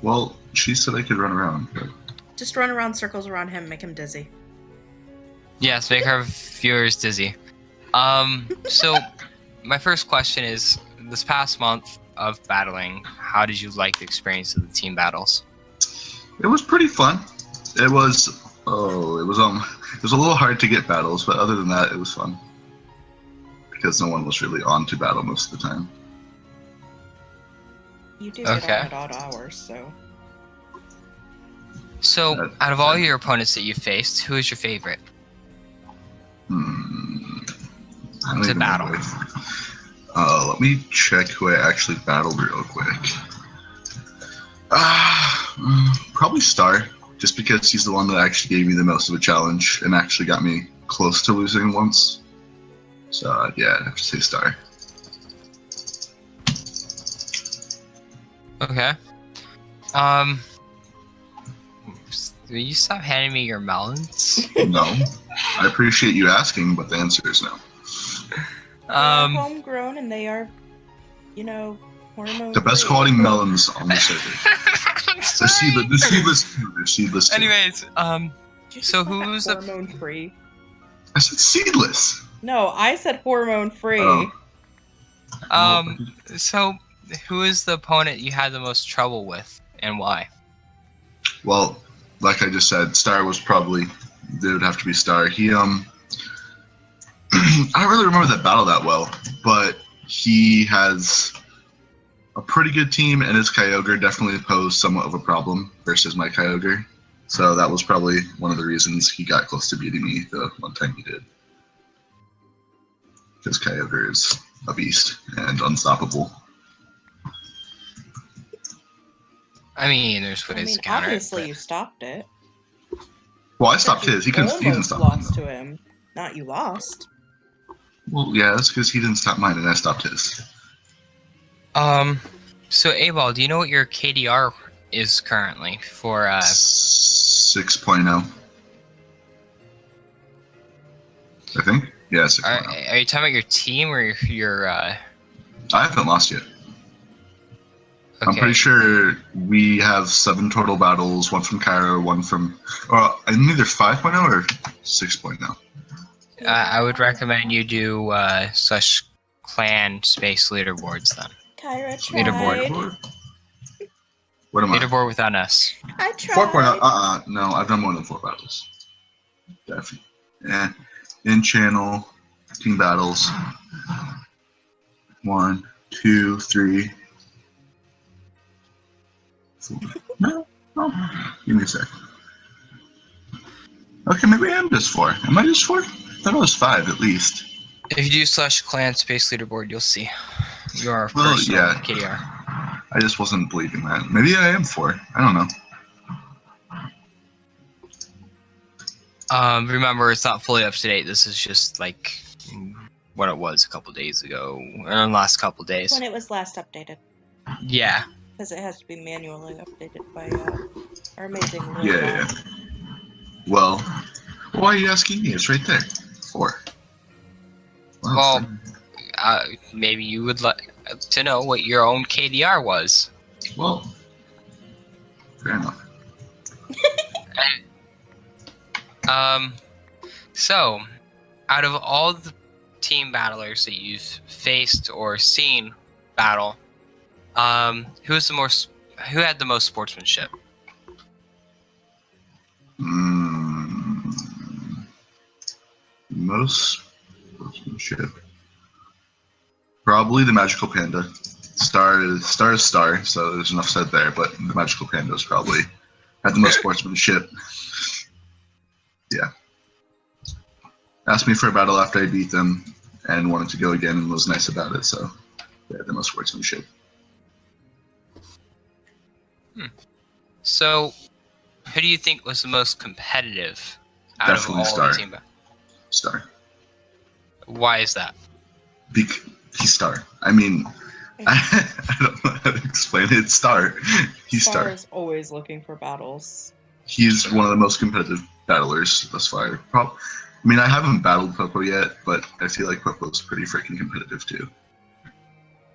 [SPEAKER 6] Well, she said I could run around, but
[SPEAKER 2] Just run around circles around him, make him dizzy.
[SPEAKER 4] Yes, make our viewers dizzy. So my first question is: this past month of battling, how did you like the experience of the team battles?
[SPEAKER 6] It was pretty fun. It was it was a little hard to get battles, but other than that, it was fun because no one was really on to battle most of the time.
[SPEAKER 2] You do get
[SPEAKER 4] Okay.
[SPEAKER 2] on at odd hours, so.
[SPEAKER 4] So, out of all your opponents that you faced, who is your favorite
[SPEAKER 6] I don't
[SPEAKER 4] to
[SPEAKER 6] even
[SPEAKER 4] battle?
[SPEAKER 6] remember. Let me check who I actually battled real quick. Probably Star, just because he's the one that actually gave me the most of a challenge and actually got me close to losing once. So yeah, I'd have to say Star.
[SPEAKER 4] Okay. Will you stop handing me your melons?
[SPEAKER 6] No, I appreciate you asking, but the answer is no.
[SPEAKER 2] They are homegrown and they are, hormone.
[SPEAKER 6] The best quality melons on the server. They're seedless. They're seedless too.
[SPEAKER 4] Anyways, so who's the
[SPEAKER 2] hormone free?
[SPEAKER 6] I said seedless.
[SPEAKER 2] No, I said hormone free.
[SPEAKER 6] Oh.
[SPEAKER 4] So who is the opponent you had the most trouble with and why?
[SPEAKER 6] Well, like I just said, Star was probably, it would have to be Star. He I don't really remember that battle that well, but he has a pretty good team, and his Kyogre definitely posed somewhat of a problem versus my Kyogre. So that was probably one of the reasons he got close to beating me the one time he did. Because Kyogre is a beast and unstoppable.
[SPEAKER 4] I mean, there's ways to counter
[SPEAKER 2] obviously
[SPEAKER 4] it.
[SPEAKER 2] you stopped it.
[SPEAKER 6] Well, I stopped his. He didn't stop mine.
[SPEAKER 2] Lost to him. Not you lost.
[SPEAKER 6] Well, yeah, that's because he didn't stop mine and I stopped his.
[SPEAKER 4] So A-Ball, do you know what your KDR is currently for
[SPEAKER 6] 6.0. I think. Yeah, 6.0.
[SPEAKER 4] Are you talking about your team or your
[SPEAKER 6] I haven't lost yet.
[SPEAKER 4] Okay.
[SPEAKER 6] I'm pretty sure we have 7 total battles, 1 from Cairo, 1 from... I'm either 5.0 or 6.0.
[SPEAKER 4] I would recommend you do such clan space leaderboards then.
[SPEAKER 2] Kyra tried.
[SPEAKER 4] Leaderboard.
[SPEAKER 6] What am I?
[SPEAKER 4] Leaderboard without us.
[SPEAKER 2] I tried.
[SPEAKER 6] 4.0. No, I've done more than 4 battles. Definitely. Yeah. In channel, team battles. 1, 2, 3. 4. No. Give me a sec. Okay, maybe I am just 4. Am I just 4? I thought it was 5 at least.
[SPEAKER 4] If you do slash clan space leaderboard, you'll see your
[SPEAKER 6] Well,
[SPEAKER 4] personal
[SPEAKER 6] yeah.
[SPEAKER 4] KDR.
[SPEAKER 6] I just wasn't believing that. Maybe I am 4. I don't know.
[SPEAKER 4] Remember, it's not fully up to date. This is just like what it was a couple days ago, or in the last couple days.
[SPEAKER 2] When it was last updated.
[SPEAKER 4] Yeah.
[SPEAKER 2] Because it has to be manually updated by our amazing little
[SPEAKER 6] Yeah. Well, why are you asking me? It's right there. 4.
[SPEAKER 4] Well, maybe you would like to know what your own KDR was.
[SPEAKER 6] Well, fair enough.
[SPEAKER 4] So, out of all the team battlers that you've faced or seen battle, who had the most sportsmanship?
[SPEAKER 6] Most sportsmanship. Probably the Magical Panda. Star is Star, so there's enough said there, but the Magical Panda is probably had the most sportsmanship. Yeah. Asked me for a battle after I beat them and wanted to go again and was nice about it, so they had the most sportsmanship.
[SPEAKER 4] So, who do you think was the most competitive out
[SPEAKER 6] Definitely
[SPEAKER 4] of all
[SPEAKER 6] Star.
[SPEAKER 4] the team?
[SPEAKER 6] Star.
[SPEAKER 4] Why is that?
[SPEAKER 6] He's Star. I mean, I don't know how to explain it. It's Star. He's
[SPEAKER 2] Star
[SPEAKER 6] Star.
[SPEAKER 2] is always looking for battles.
[SPEAKER 6] He's one of the most competitive battlers thus far. I mean, I haven't battled Popo yet, but I feel like Popo's pretty freaking competitive too.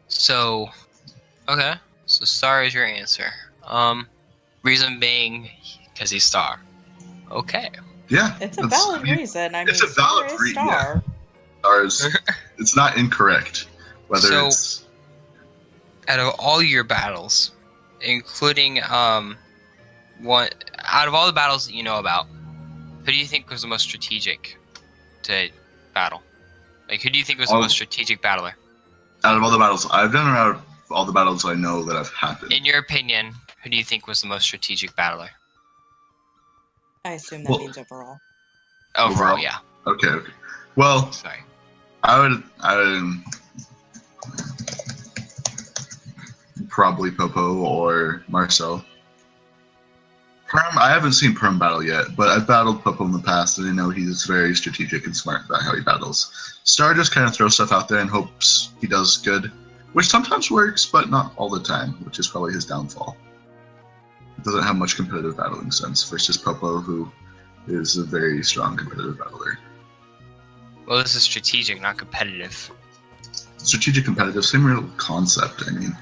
[SPEAKER 4] So, okay. So Star is your answer. Reason being, because he's Star. Okay.
[SPEAKER 6] Yeah.
[SPEAKER 2] It's a valid reason. I mean,
[SPEAKER 6] it's a valid
[SPEAKER 2] Star is
[SPEAKER 6] yeah.
[SPEAKER 2] Star.
[SPEAKER 6] Stars. It's not incorrect. Whether
[SPEAKER 4] So-
[SPEAKER 6] it's
[SPEAKER 4] Out of all your battles, including one out of all the battles that you know about, who do you think was the most strategic to battle? Like, who do you think was the most strategic battler?
[SPEAKER 6] out of all the battles I've done, or out of all the battles I know that have happened.
[SPEAKER 4] In your opinion, who do you think was the most strategic battler?
[SPEAKER 2] I assume that
[SPEAKER 6] Well-
[SPEAKER 2] means overall.
[SPEAKER 4] Overall, yeah.
[SPEAKER 6] Okay. Well,
[SPEAKER 4] Sorry.
[SPEAKER 6] I would probably Popo or Marcel. Perm, I haven't seen Perm battle yet, but I've battled Popo in the past, and I know he's very strategic and smart about how he battles. Star just kind of throws stuff out there and hopes he does good, which sometimes works, but not all the time, which is probably his downfall. He doesn't have much competitive battling sense versus Popo, who is a very strong competitive battler.
[SPEAKER 4] Well, this is strategic, not competitive.
[SPEAKER 6] Strategic competitive, same real concept. I mean,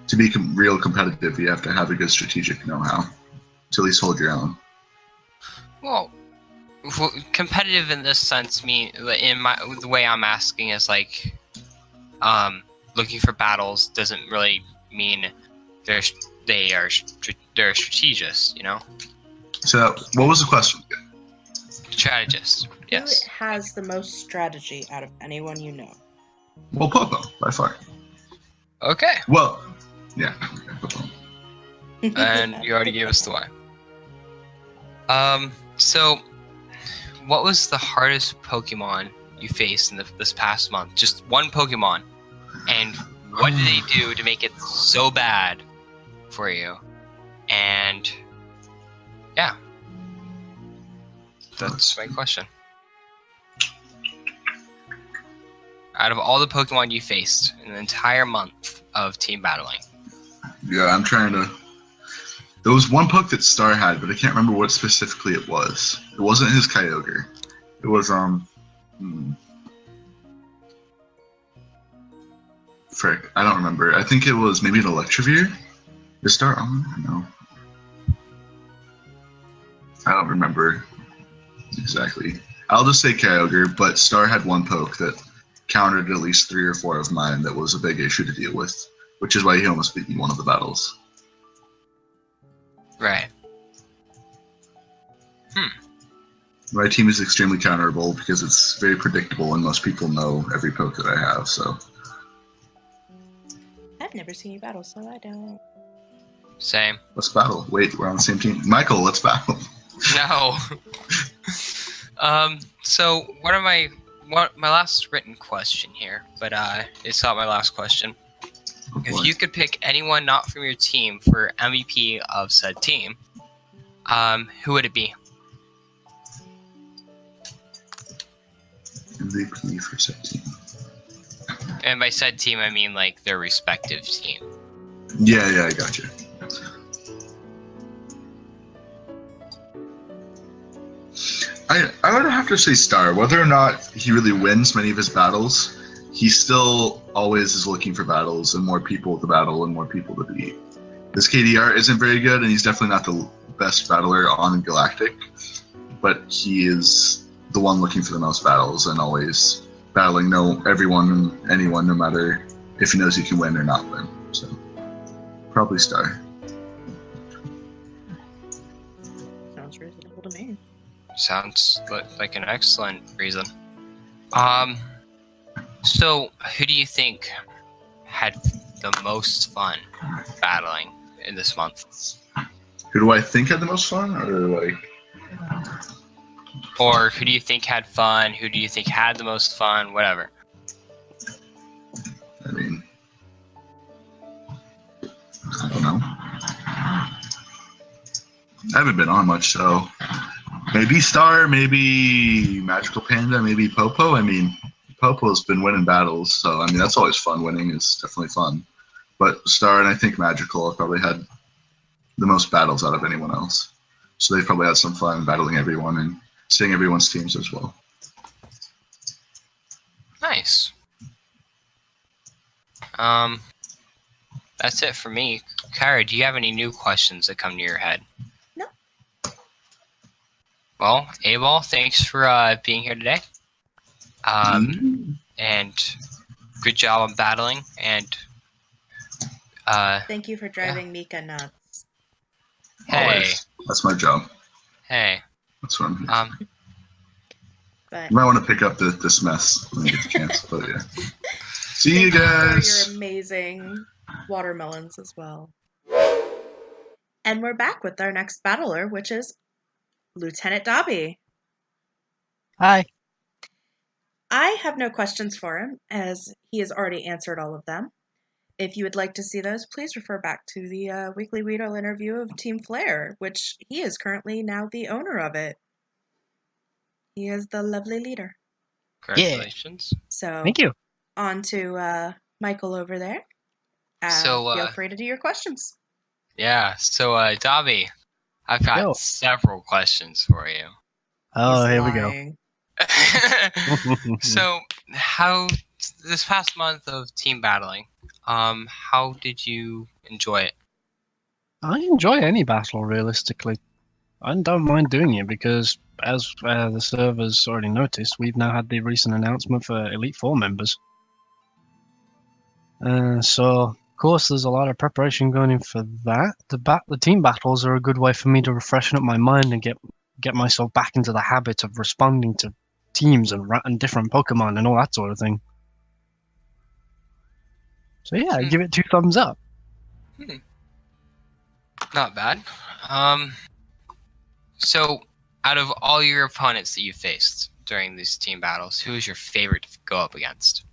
[SPEAKER 6] to be real competitive, you have to have a good strategic know-how to at least hold your own.
[SPEAKER 4] Well, competitive in this sense the way I'm asking is like, looking for battles doesn't really mean they're strategists, you know?
[SPEAKER 6] So, what was the question?
[SPEAKER 4] Strategists, yes.
[SPEAKER 2] Who has the most strategy out of anyone you know?
[SPEAKER 6] Well, Popo, by far.
[SPEAKER 4] Okay,
[SPEAKER 6] Well, yeah, Popo.
[SPEAKER 4] and you already gave us the why. So, what was the hardest Pokemon you faced in this past month? Just one Pokemon, and what did they do to make it so bad for you? And yeah, that's my question. Out of all the Pokemon you faced in the entire month of team battling.
[SPEAKER 6] Yeah, I'm trying to. There was one poke that Star had, but I can't remember what specifically it was. It wasn't his Kyogre. It was frick, I don't remember. I think it was maybe an Electrovir. Is Star on? No. I don't remember exactly. I'll just say Kyogre, but Star had one poke that countered at least 3 or 4 of mine that was a big issue to deal with, which is why he almost beat me one of the battles.
[SPEAKER 4] Right.
[SPEAKER 6] My team is extremely counterable because it's very predictable and most people know every poke that I have, so.
[SPEAKER 2] I've never seen you battle, so I don't.
[SPEAKER 4] Same.
[SPEAKER 6] Let's battle. Wait, we're on the same team. Michael, let's battle.
[SPEAKER 4] No. So my last written question here, but it's not my last question.
[SPEAKER 6] Oh, boy.
[SPEAKER 4] If you could pick anyone not from your team for MVP of said team, who would it be?
[SPEAKER 6] MVP for said team.
[SPEAKER 4] And by said team, I mean like their respective team.
[SPEAKER 6] Yeah, I got you. I would have to say Star. Whether or not he really wins many of his battles, he still always is looking for battles and more people to battle and more people to beat. His KDR isn't very good, and he's definitely not the best battler on Galactic, but he is the one looking for the most battles and always battling everyone and anyone, no matter if he knows he can win or not win. So, probably Star.
[SPEAKER 2] Sounds reasonable to me.
[SPEAKER 4] Sounds like an excellent reason. So who do you think had the most fun battling in this month?
[SPEAKER 6] Who do I think had the most fun, or like?
[SPEAKER 4] Or who do you think had fun? Who do you think had the most fun? Whatever.
[SPEAKER 6] I mean, I don't know. I haven't been on much, so maybe Star, maybe Magical Panda, maybe Popo. I mean, Popo's been winning battles, so I mean that's always fun. Winning is definitely fun. But Star and I think Magical have probably had the most battles out of anyone else. So they've probably had some fun battling everyone and seeing everyone's teams as well.
[SPEAKER 4] Nice. That's it for me. Kyra, do you have any new questions that come to your head?
[SPEAKER 2] No.
[SPEAKER 4] Well, Well, A-Ball, thanks for being here today. And good job on battling. And
[SPEAKER 2] Thank you for driving Mika nuts.
[SPEAKER 4] hey,
[SPEAKER 6] Always. That's my job.
[SPEAKER 4] hey,
[SPEAKER 6] That's what I'm here.
[SPEAKER 2] But
[SPEAKER 6] You might want to pick up this mess when you get the chance. But yeah. See you
[SPEAKER 2] thank you for
[SPEAKER 6] guys.
[SPEAKER 2] your amazing watermelons as well. And we're back with our next battler, which is Lieutenant Dobby.
[SPEAKER 7] Hi.
[SPEAKER 2] I have no questions for him, as he has already answered all of them. If you would like to see those, please refer back to the Weekly Weedle interview of Team Flare, which he is currently now the owner of it. He is the lovely leader.
[SPEAKER 4] congratulations.
[SPEAKER 2] So,
[SPEAKER 7] Thank you.
[SPEAKER 2] on to Michael over there.
[SPEAKER 4] So,
[SPEAKER 2] feel free to do your questions.
[SPEAKER 4] Yeah, so Dobby, I've got
[SPEAKER 7] Yo.
[SPEAKER 4] several questions for you.
[SPEAKER 7] Oh,
[SPEAKER 2] He's
[SPEAKER 7] here we go.
[SPEAKER 2] lying.
[SPEAKER 4] So, how this past month of team battling, how did you enjoy it?
[SPEAKER 7] I enjoy any battle, realistically. I don't mind doing it because, as the servers already noticed, we've now had the recent announcement for Elite Four members. So, of course, there's a lot of preparation going in for that. The team battles are a good way for me to freshen up my mind and get myself back into the habit of responding to teams and different Pokemon and all that sort of thing. So yeah, I give it 2 thumbs up.
[SPEAKER 4] Not bad. So out of all your opponents that you faced during these team battles, who is your favorite to go up against?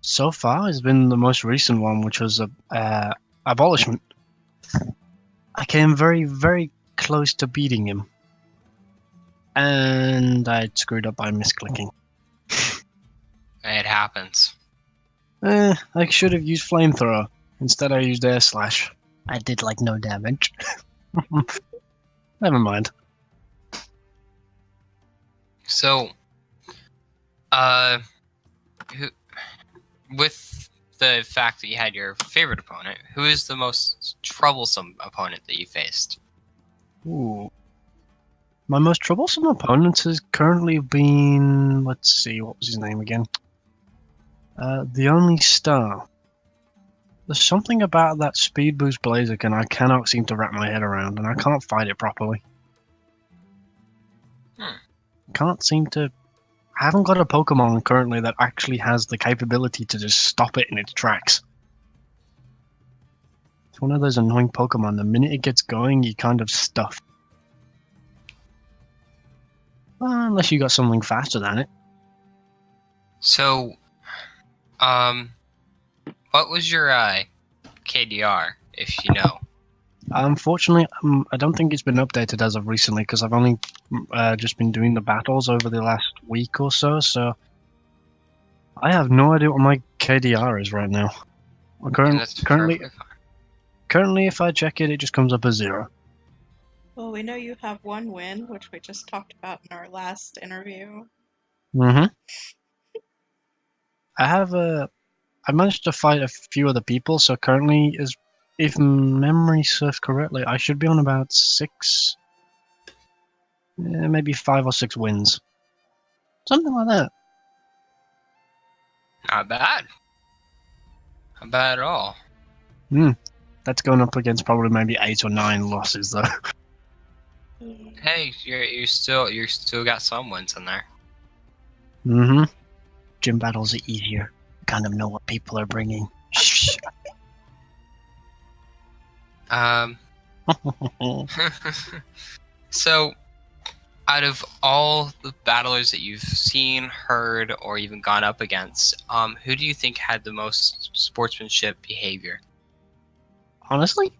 [SPEAKER 7] So far, it's been the most recent one, which was Abolishment. I came very, very close to beating him, and I screwed up by misclicking.
[SPEAKER 4] It happens.
[SPEAKER 7] I should have used Flamethrower. Instead, I used Air Slash. I did like no damage. Never mind.
[SPEAKER 4] So, with the fact that you had your favorite opponent, who is the most troublesome opponent that you faced?
[SPEAKER 7] Ooh. My most troublesome opponent has currently been... Let's see, what was his name again? The Only Star. There's something about that Speed Boost Blaziken I cannot seem to wrap my head around, and I can't fight it properly. Can't seem to... I haven't got a Pokemon currently that actually has the capability to just stop it in its tracks. It's one of those annoying Pokemon. The minute it gets going, you kind of stuff. Well, unless you got something faster than it.
[SPEAKER 4] So, what was your KDR, if you know?
[SPEAKER 7] Unfortunately, I don't think it's been updated as of recently because I've only just been doing the battles over the last week or so, so I have no idea what my KDR is right now. Currently, if I check it, it just comes up as 0.
[SPEAKER 2] Well, we know you have 1 win, which we just talked about in our last interview.
[SPEAKER 7] I managed to fight a few other people, so currently, if memory serves correctly, I should be on about 6, maybe 5 or 6 wins. Something like that.
[SPEAKER 4] Not bad. Not bad at all.
[SPEAKER 7] That's going up against probably maybe 8 or 9 losses, though.
[SPEAKER 4] Hey, you still got some wins in there.
[SPEAKER 7] Gym battles are easier. Kind of know what people are bringing.
[SPEAKER 4] So, out of all the battlers that you've seen, heard, or even gone up against, who do you think had the most sportsmanship behavior?
[SPEAKER 7] Honestly,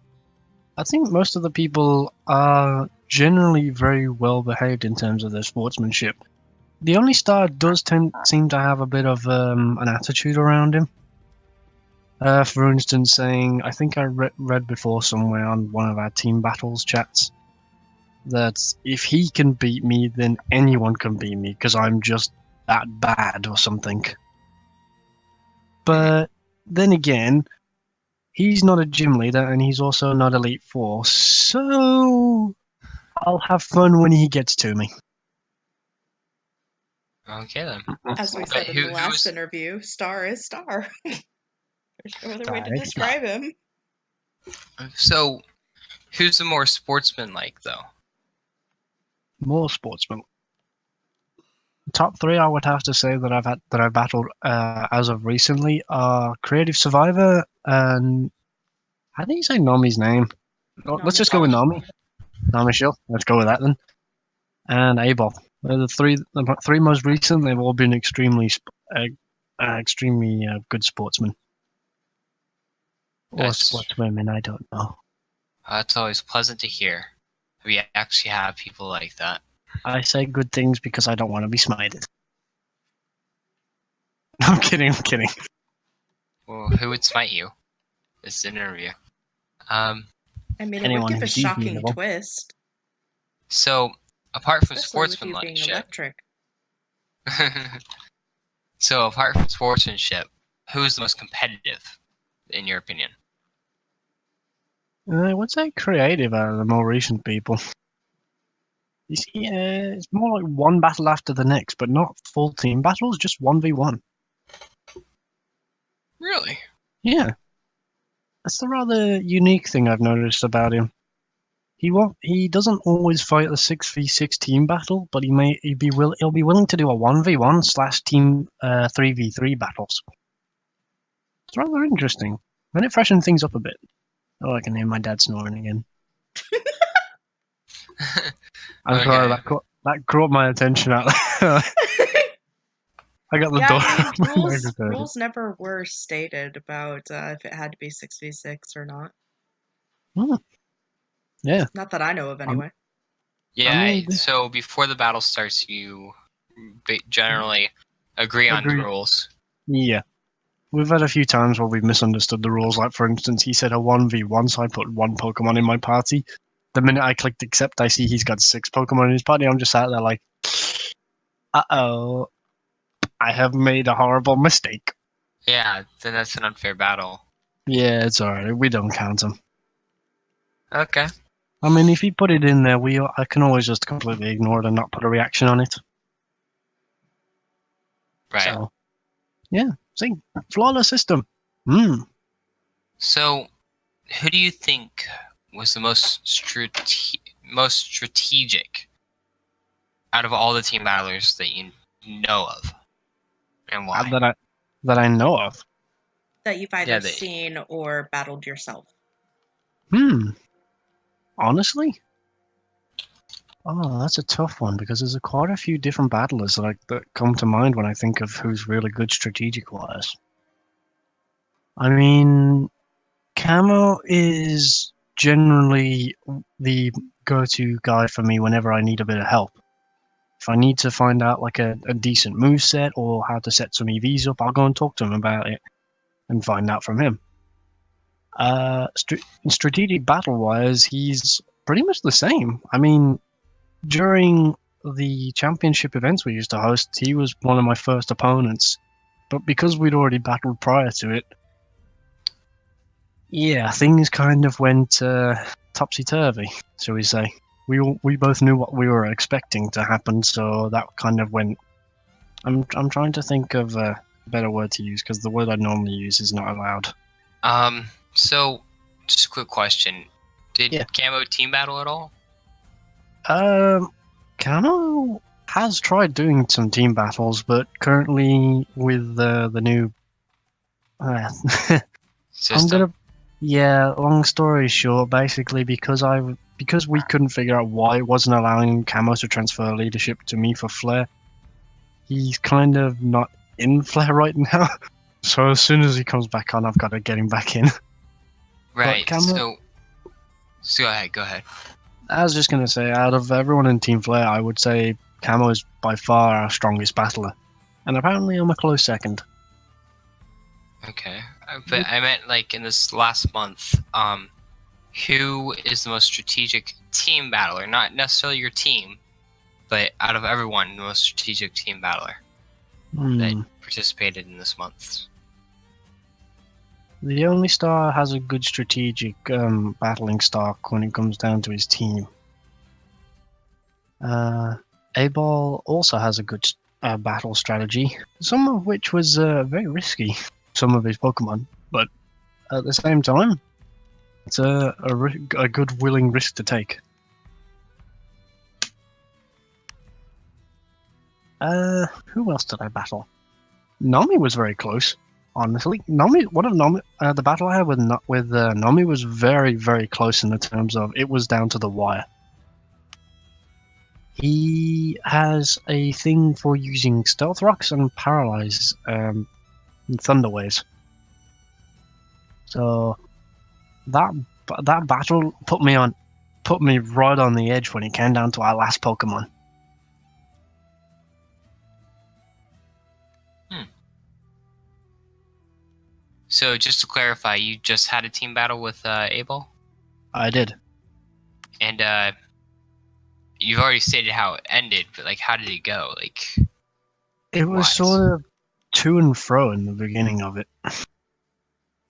[SPEAKER 7] I think most of the people are generally very well behaved in terms of their sportsmanship. The Only Star does seem to have a bit of an attitude around him. For instance, saying, I think I read before somewhere on one of our team battles chats, that if he can beat me, then anyone can beat me because I'm just that bad or something. But then again, he's not a gym leader and he's also not Elite Four, so I'll have fun when he gets to me.
[SPEAKER 4] Okay then.
[SPEAKER 2] As we
[SPEAKER 4] But
[SPEAKER 2] said in the last
[SPEAKER 4] who's
[SPEAKER 2] interview, Star is Star. There's no other way to
[SPEAKER 7] Star is
[SPEAKER 2] describe him.
[SPEAKER 4] so? Who's the more sportsmanlike though?
[SPEAKER 7] More sportsman. Top three, I would have to say that I've battled as of recently are Creative Survivor and how do you say Nami's name? Oh, let's just go with Nami. Nami, sure. Let's go with that then. And A-Ball. They're the three most recent. They've all been extremely good sportsmen. Or
[SPEAKER 4] That's-
[SPEAKER 7] sportswomen, I don't know.
[SPEAKER 4] That's always pleasant to hear. We actually have people like that.
[SPEAKER 7] I say good things because I don't want to be smited. I'm kidding.
[SPEAKER 4] Well, who would smite you? This is an interview.
[SPEAKER 2] I mean, it
[SPEAKER 7] Anyone
[SPEAKER 2] would give a
[SPEAKER 7] who's easy
[SPEAKER 2] shocking
[SPEAKER 7] level.
[SPEAKER 2] twist.
[SPEAKER 4] So, apart from
[SPEAKER 2] Especially with you being
[SPEAKER 4] sportsmanship,
[SPEAKER 2] electric.
[SPEAKER 4] so apart from sportsmanship, who's the most competitive, in your opinion?
[SPEAKER 7] I would say creative out of the more recent people. You see, it's more like one battle after the next, but not full team battles, just 1v1.
[SPEAKER 4] Really?
[SPEAKER 7] Yeah. That's the rather unique thing I've noticed about him. He doesn't always fight a 6v6 team battle, but he'll be willing to do a 1v1 / team 3v3 battles. It's rather interesting. And it freshened things up a bit. Oh, I can hear my dad snoring again. I'm sorry, that caught my attention out there. I got the
[SPEAKER 2] Yeah,
[SPEAKER 7] door.
[SPEAKER 2] I mean,
[SPEAKER 7] I just heard it.
[SPEAKER 2] rules never were stated about if it had to be 6v6 or not.
[SPEAKER 7] Yeah.
[SPEAKER 2] Not that I know of, anyway.
[SPEAKER 4] Yeah,
[SPEAKER 7] mean,
[SPEAKER 4] so before the battle starts, you generally agree on the
[SPEAKER 7] Agree.
[SPEAKER 4] rules.
[SPEAKER 7] Yeah. We've had a few times where we've misunderstood the rules. Like, for instance, he said a 1v1, so I put one Pokemon in my party. The minute I clicked accept, I see he's got 6 Pokemon in his party. I'm just sat there like, uh-oh, I have made a horrible mistake.
[SPEAKER 4] Yeah, then that's an unfair battle.
[SPEAKER 7] Yeah, it's alright. We don't count him.
[SPEAKER 4] Okay.
[SPEAKER 7] I mean, if he put it in there, I can always just completely ignore it and not put a reaction on it.
[SPEAKER 4] Right.
[SPEAKER 7] So, yeah. See, flawless system.
[SPEAKER 4] So, who do you think was the most strategic out of all the team battlers that you know of, and why?
[SPEAKER 7] That I know of.
[SPEAKER 2] That you've either
[SPEAKER 4] Yeah,
[SPEAKER 2] seen or battled yourself.
[SPEAKER 7] Honestly? Oh, that's a tough one because there's quite a few different battlers that come to mind when I think of who's really good strategic-wise. I mean, Camo is generally the go-to guy for me whenever I need a bit of help. If I need to find out like a decent moveset or how to set some EVs up, I'll go and talk to him about it and find out from him. Strategic battle-wise, he's pretty much the same. I mean, during the championship events we used to host, he was one of my first opponents. But because we'd already battled prior to it, yeah, things kind of went topsy-turvy, shall we say. We both knew what we were expecting to happen, so that kind of went... I'm trying to think of a better word to use, because the word I normally use is not allowed.
[SPEAKER 4] So, just a quick question. Did Camo team battle at all?
[SPEAKER 7] Camo has tried doing some team battles, but currently with the new...
[SPEAKER 4] System?
[SPEAKER 7] Long story short, basically because we couldn't figure out why it wasn't allowing Camo to transfer leadership to me for Flare, he's kind of not in Flare right now. So as soon as he comes back on, I've got to get him back in.
[SPEAKER 4] Right,
[SPEAKER 7] Camo,
[SPEAKER 4] so go ahead.
[SPEAKER 7] I was just going to say, out of everyone in Team Flare, I would say Camo is by far our strongest battler. And apparently I'm a close second.
[SPEAKER 4] Okay. But I meant, like, in this last month, who is the most strategic team battler? Not necessarily your team, but out of everyone, the most strategic team battler that participated in this month.
[SPEAKER 7] The only star has a good strategic battling stock when it comes down to his team. A-Ball also has a good battle strategy, some of which was very risky, some of his Pokemon, but at the same time, it's a good willing risk to take. Who else did I battle? Nami was very close, honestly. The battle I had with Nami was very, very close in the terms of it was down to the wire. He has a thing for using Stealth Rocks and Paralyze and Thunder Waves. So that battle put me right on the edge when it came down to our last Pokemon.
[SPEAKER 4] So just to clarify, you just had a team battle with Abel?
[SPEAKER 7] I did.
[SPEAKER 4] And you've already stated how it ended, but like, how did it go? Like,
[SPEAKER 7] it was sort of to and fro in the beginning of it.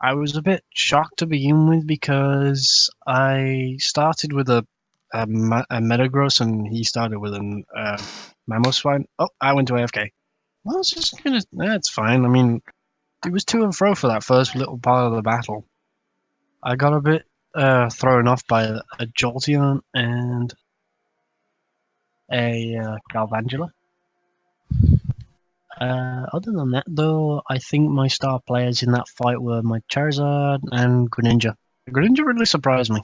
[SPEAKER 7] I was a bit shocked to begin with because I started with a Metagross and he started with an Mamoswine. Oh, I went to AFK. Well, it's just gonna. That's fine. I mean, it was to and fro for that first little part of the battle. I got a bit thrown off by a Jolteon and a Galvantula. Other than that, though, I think my star players in that fight were my Charizard and Greninja. Greninja really surprised me.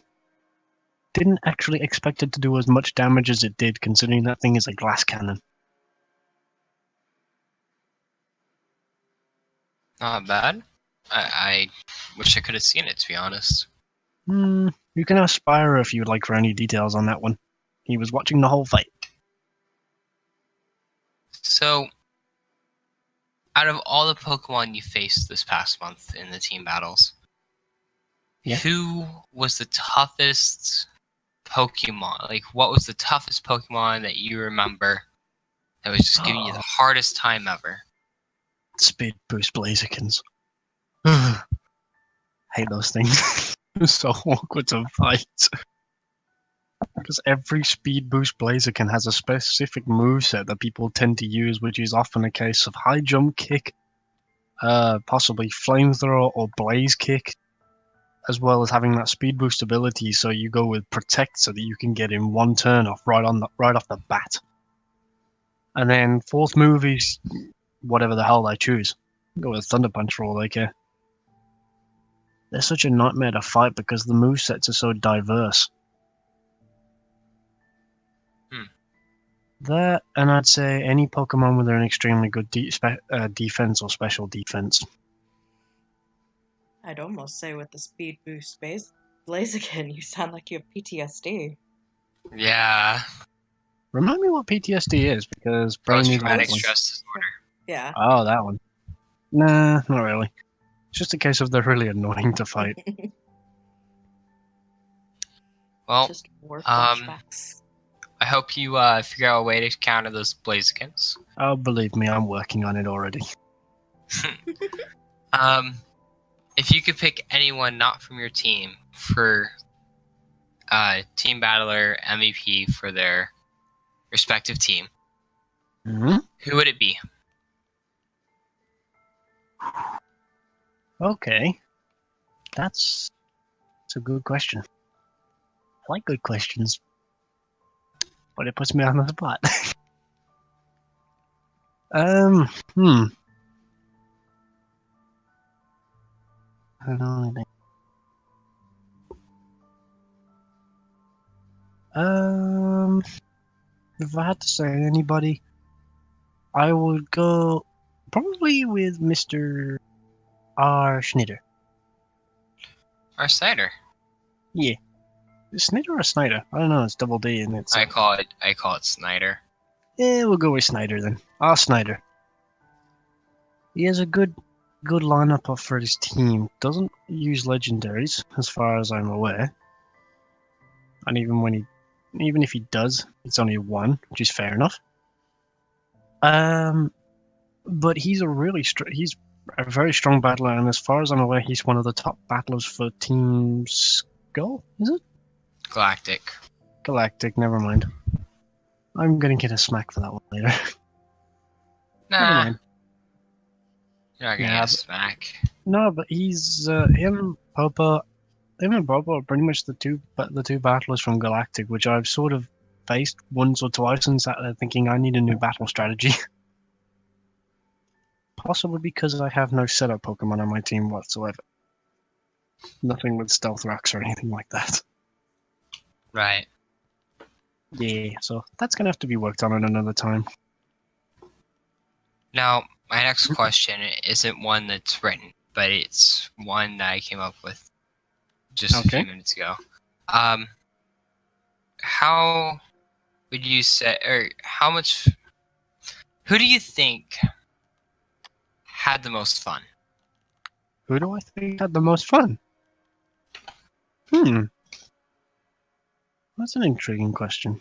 [SPEAKER 7] Didn't actually expect it to do as much damage as it did, considering that thing is a glass cannon.
[SPEAKER 4] Not bad. I wish I could have seen it, to be honest.
[SPEAKER 7] You can ask Spyro if you would like for any details on that one. He was watching the whole fight.
[SPEAKER 4] So, out of all the Pokemon you faced this past month in the team battles, who was the toughest Pokemon? Like, what was the toughest Pokemon that you remember that was just giving you the hardest time ever?
[SPEAKER 7] Speed Boost Blazikens. Hate those things. It's so awkward to fight. Because every Speed Boost Blaziken has a specific moveset that people tend to use, which is often a case of High Jump Kick, possibly Flamethrower or Blaze Kick, as well as having that Speed Boost ability, so you go with Protect so that you can get in one turn off right off the bat. And then fourth move is whatever the hell I choose. Go with Thunder Punch for all they care. They're such a nightmare to fight because the movesets are so diverse. That, and I'd say any Pokemon with an extremely good defense or special defense.
[SPEAKER 2] I'd almost say with the Speed Boost Blaziken, you sound like you have PTSD.
[SPEAKER 4] Yeah.
[SPEAKER 7] Remind me what PTSD is, because
[SPEAKER 4] post-traumatic stress disorder.
[SPEAKER 2] Yeah.
[SPEAKER 7] Oh, that one. Nah, not really. It's just a case of they're really annoying to fight.
[SPEAKER 4] Well,
[SPEAKER 2] just war flashbacks.
[SPEAKER 4] I hope you figure out a way to counter those Blazikens.
[SPEAKER 7] Oh, believe me, I'm working on it already.
[SPEAKER 4] If you could pick anyone not from your team for Team Battler MVP for their respective team, who would it be?
[SPEAKER 7] Okay. That's a good question. I like good questions. But it puts me on the spot. I don't know anything. If I had to say anybody, I would go probably with Mr. R. Schneider.
[SPEAKER 4] R. Snyder.
[SPEAKER 7] Yeah. Snyder or Snyder? I don't know. It's double D and it's.
[SPEAKER 4] I call it Snyder.
[SPEAKER 7] Yeah, we'll go with Snyder then. R. Snyder. He has a good lineup up for his team. Doesn't use legendaries, as far as I'm aware. And even if he does, it's only one, which is fair enough. But he's he's a very strong battler, and as far as I'm aware, he's one of the top battlers for Team Skull. Is it?
[SPEAKER 4] Galactic,
[SPEAKER 7] never mind. I'm gonna get a smack for that one later. Never
[SPEAKER 4] Nah,
[SPEAKER 7] mind.
[SPEAKER 4] you're not gonna
[SPEAKER 7] Yeah,
[SPEAKER 4] get a smack.
[SPEAKER 7] No, but he's him, Popo. Him and Popo are pretty much the two battlers from Galactic, which I've sort of faced once or twice and sat there thinking I need a new battle strategy. Possibly because I have no setup Pokemon on my team whatsoever. Nothing with stealth rocks or anything like that.
[SPEAKER 4] Right.
[SPEAKER 7] Yeah, so that's gonna have to be worked on at another time.
[SPEAKER 4] Now, my next question isn't one that's written, but it's one that I came up with just a
[SPEAKER 7] Okay.
[SPEAKER 4] few minutes ago. How would you say, or how much? Who do you think had the most fun?
[SPEAKER 7] Who do I think had the most fun? That's an intriguing question.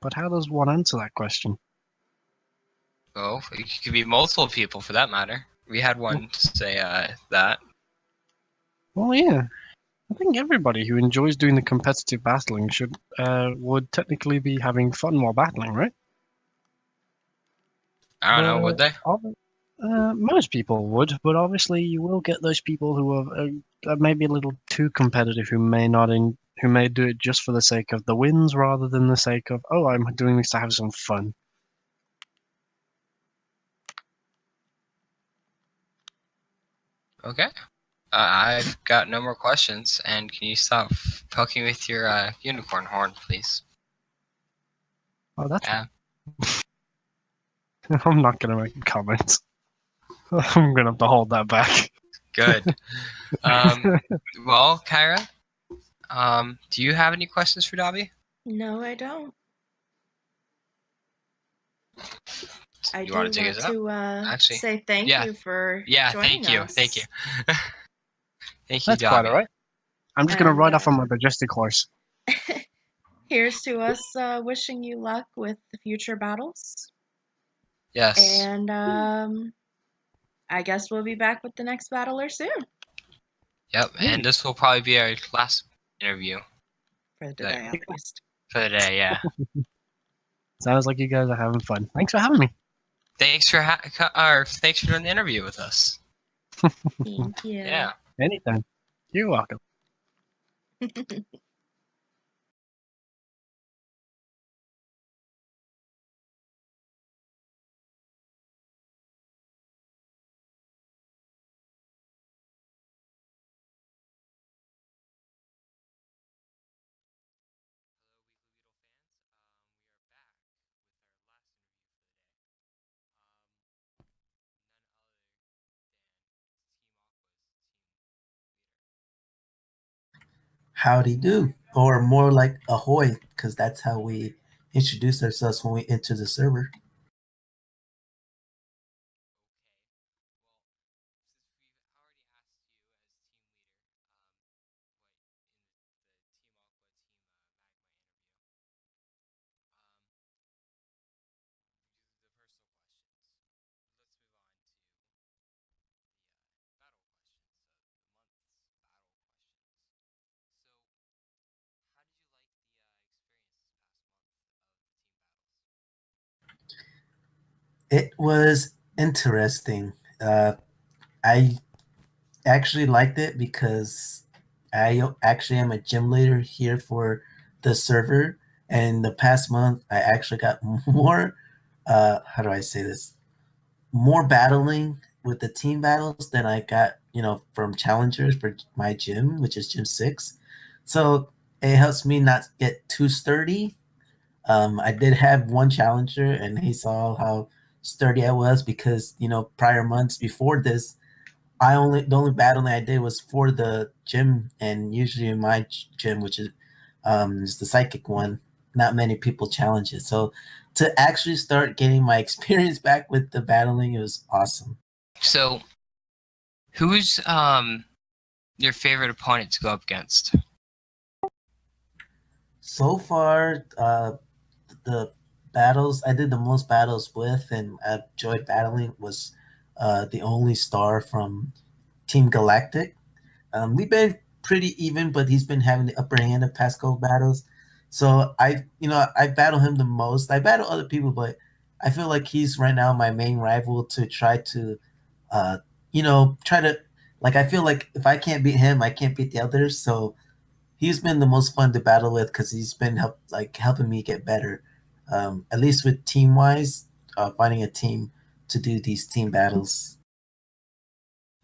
[SPEAKER 7] But how does one answer that question?
[SPEAKER 4] Oh, it could be multiple people for that matter. We had one say that.
[SPEAKER 7] Well, yeah. I think everybody who enjoys doing the competitive battling would technically be having fun while battling, right?
[SPEAKER 4] I don't know, would they?
[SPEAKER 7] Most people would, but obviously you will get those people who are maybe a little too competitive, who may do it just for the sake of the wins rather than the sake of, oh, I'm doing this to have some fun.
[SPEAKER 4] Okay. I've got no more questions, and can you stop poking with your unicorn horn, please?
[SPEAKER 7] Oh, that's.
[SPEAKER 4] Yeah.
[SPEAKER 7] I'm not gonna make a comment. I'm gonna have to hold that back.
[SPEAKER 4] Good. Well, Kyra, do you have any questions for Dobby?
[SPEAKER 2] No, I don't. I
[SPEAKER 4] You
[SPEAKER 2] do
[SPEAKER 4] want to take
[SPEAKER 2] want
[SPEAKER 4] us out?
[SPEAKER 2] to
[SPEAKER 4] Actually,
[SPEAKER 2] say thank
[SPEAKER 4] yeah.
[SPEAKER 2] you for
[SPEAKER 4] Yeah,
[SPEAKER 2] joining
[SPEAKER 4] thank you.
[SPEAKER 2] us.
[SPEAKER 4] Thank you. Thank you,
[SPEAKER 7] That's quite
[SPEAKER 4] Dobby.
[SPEAKER 7] alright. I'm just gonna
[SPEAKER 2] And,
[SPEAKER 7] ride off on my majestic horse.
[SPEAKER 2] Here's to us wishing you luck with the future battles.
[SPEAKER 4] Yes.
[SPEAKER 2] And I guess we'll be back with the next battler soon.
[SPEAKER 4] Yep, and this will probably be our last interview
[SPEAKER 2] For today, at least.
[SPEAKER 4] for the day, yeah.
[SPEAKER 7] Sounds like you guys are having fun. Thanks for having me.
[SPEAKER 4] Thanks for thanks for doing the interview with us.
[SPEAKER 2] Thank you.
[SPEAKER 4] Yeah.
[SPEAKER 7] Anytime. You're welcome.
[SPEAKER 1] Howdy do, or more like ahoy, because that's how we introduce ourselves when we enter the server. It was interesting. I actually liked it because I actually am a gym leader here for the server, and the past month I actually got more. How do I say this? More battling with the team battles than I got, from challengers for my gym, which is Gym 6. So it helps me not get too sturdy. I did have one challenger, and he saw how sturdy I was because prior months before this, the only battling I did was for the gym, and usually in my gym, which is the psychic one, not many people challenge it. So to actually start getting my experience back with the battling, it was awesome.
[SPEAKER 4] So, who's your favorite opponent to go up against?
[SPEAKER 1] So far, the battles I did the most battles with, and I enjoyed battling, was the only star from Team Galactic. We've been pretty even, but he's been having the upper hand of past couple battles. So I battle him the most. I battle other people, but I feel like he's right now my main rival to try to, uh, try to, like, I feel like if I can't beat him, I can't beat the others. So he's been the most fun to battle with because he's been helping me get better. At least with team wise, finding a team to do these team battles.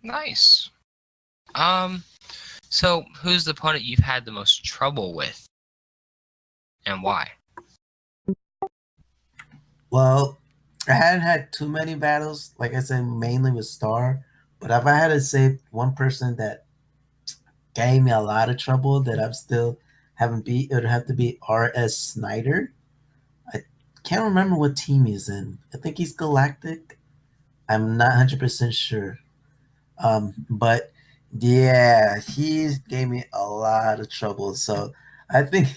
[SPEAKER 4] Nice. Um, so who's the opponent you've had the most trouble with, and why?
[SPEAKER 1] Well, I hadn't had too many battles, like I said, mainly with Star. But if I had to say one person that gave me a lot of trouble that I'm still haven't beat, it would have to be R.S. Snyder. I can't remember what team he's in. I think he's Galactic. I'm not 100% sure. But yeah, he gave me a lot of trouble. So I think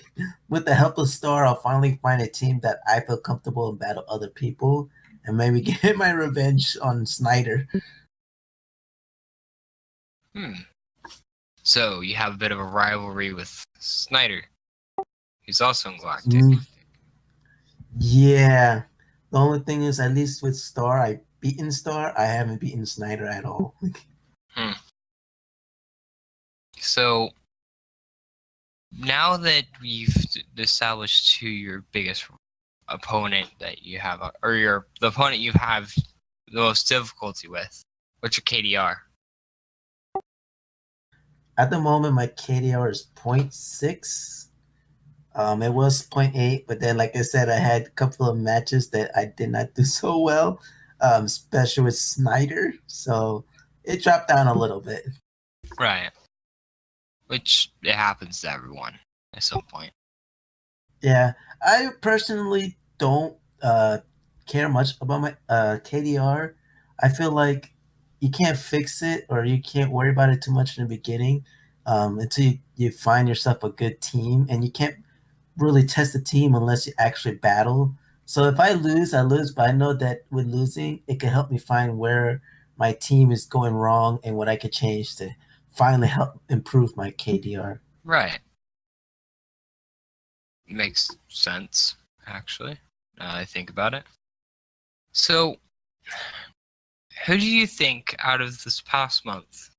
[SPEAKER 1] with the help of Star, I'll finally find a team that I feel comfortable and battle other people and maybe get my revenge on Snyder.
[SPEAKER 4] Hmm. So you have a bit of a rivalry with Snyder, who's also in Galactic.
[SPEAKER 1] Mm, yeah. The only thing is, at least with Star, I've beaten Star. I haven't beaten Snyder at all.
[SPEAKER 4] Hmm. So now that we've established who your biggest opponent that you have, or the opponent you have the most difficulty with, what's your KDR?
[SPEAKER 1] At the moment, my KDR is 0.6. It was zero point 0.8, but then, like I said, I had a couple of matches that I did not do so well, especially with Snyder. So it dropped down a little bit.
[SPEAKER 4] Right. Which it happens to everyone at some point.
[SPEAKER 1] Yeah, I personally don't care much about my KDR. I feel like you can't fix it or you can't worry about it too much in the beginning until you find yourself a good team, and you can't really test the team unless you actually battle. So if I lose, I lose, but I know that with losing, it can help me find where my team is going wrong and what I could change to finally help improve my KDR.
[SPEAKER 4] Right. Makes sense, actually, now that I think about it. So, who do you think out of this past month,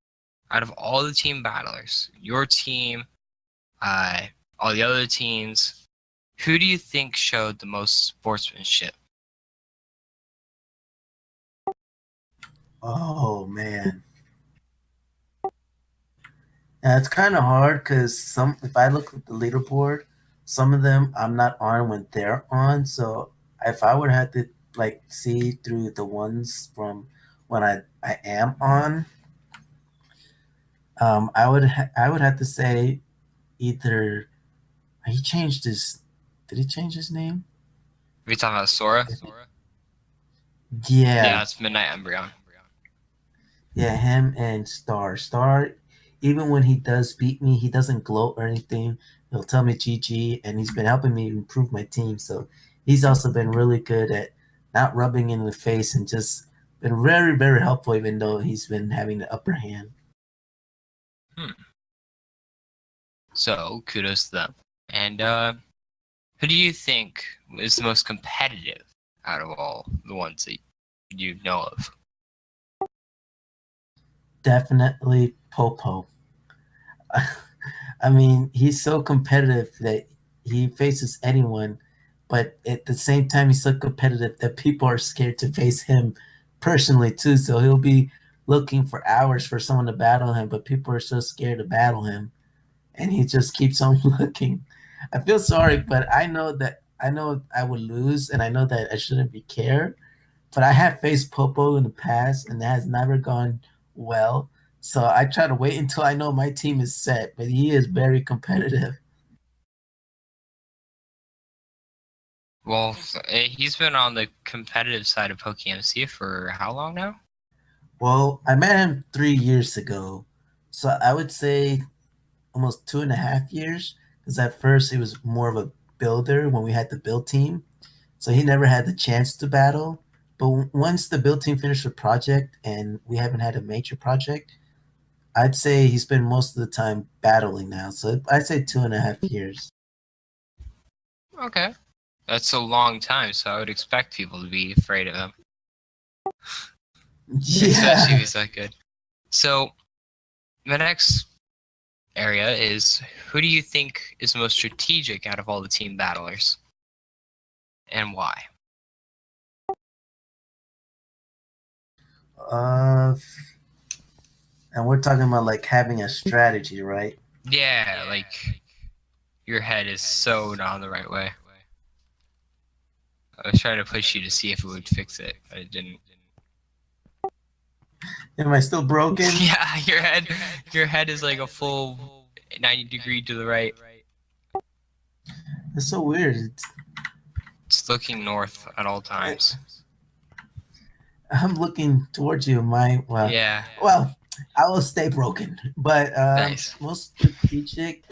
[SPEAKER 4] out of all the team battlers, your team, all the other teams, who do you think showed the most sportsmanship?
[SPEAKER 1] Oh man, it's kind of hard because if I look at the leaderboard, some of them I'm not on when they're on. So if I would have to like see through the ones from when I am on, I would have to say either he changed his. Did he change his name?
[SPEAKER 4] Are you talking about Sora? Yeah,
[SPEAKER 1] Yeah,
[SPEAKER 4] it's Midnight Embryon.
[SPEAKER 1] yeah, him and Star. Star, even when he does beat me, he doesn't gloat or anything. He'll tell me GG, and he's been helping me improve my team. So he's also been really good at not rubbing in the face and just been very, very helpful, even though he's been having the upper hand.
[SPEAKER 4] Hmm. So, kudos to them. And who do you think is the most competitive out of all the ones that you know of?
[SPEAKER 1] Definitely Popo. I mean, he's so competitive that he faces anyone, but at the same time, he's so competitive that people are scared to face him personally too. So he'll be looking for hours for someone to battle him, but people are so scared to battle him, and he just keeps on looking. I feel sorry, but I know I would lose, and I know that I shouldn't be care. But I have faced Popo in the past, and that has never gone well. So I try to wait until I know my team is set, but he is very competitive.
[SPEAKER 4] Well, he's been on the competitive side of PokeMC for how long now?
[SPEAKER 1] Well, I met him 3 years ago. So I would say almost 2.5 years. Because at first he was more of a builder when we had the build team. So he never had the chance to battle. But once the build team finished the project and we haven't had a major project, I'd say he spent most of the time battling now. So I'd say 2.5 years.
[SPEAKER 4] Okay. That's a long time, so I would expect people to be afraid of him. Especially if
[SPEAKER 1] Yeah.
[SPEAKER 4] he's that good. So, the next area is, who do you think is the most strategic out of all the team battlers? And why?
[SPEAKER 1] And we're talking about like having a strategy, right?
[SPEAKER 4] Yeah, like, your head is so not on the right way. I was trying to push you to see if it would fix it, but it didn't.
[SPEAKER 1] Am I still broken?
[SPEAKER 4] Yeah, your head is like a full 90-degree to the right.
[SPEAKER 1] It's so weird.
[SPEAKER 4] It's looking north at all times.
[SPEAKER 1] I'm looking towards you.
[SPEAKER 4] Yeah,
[SPEAKER 1] Well, I will stay broken. But
[SPEAKER 4] nice.
[SPEAKER 1] most strategic,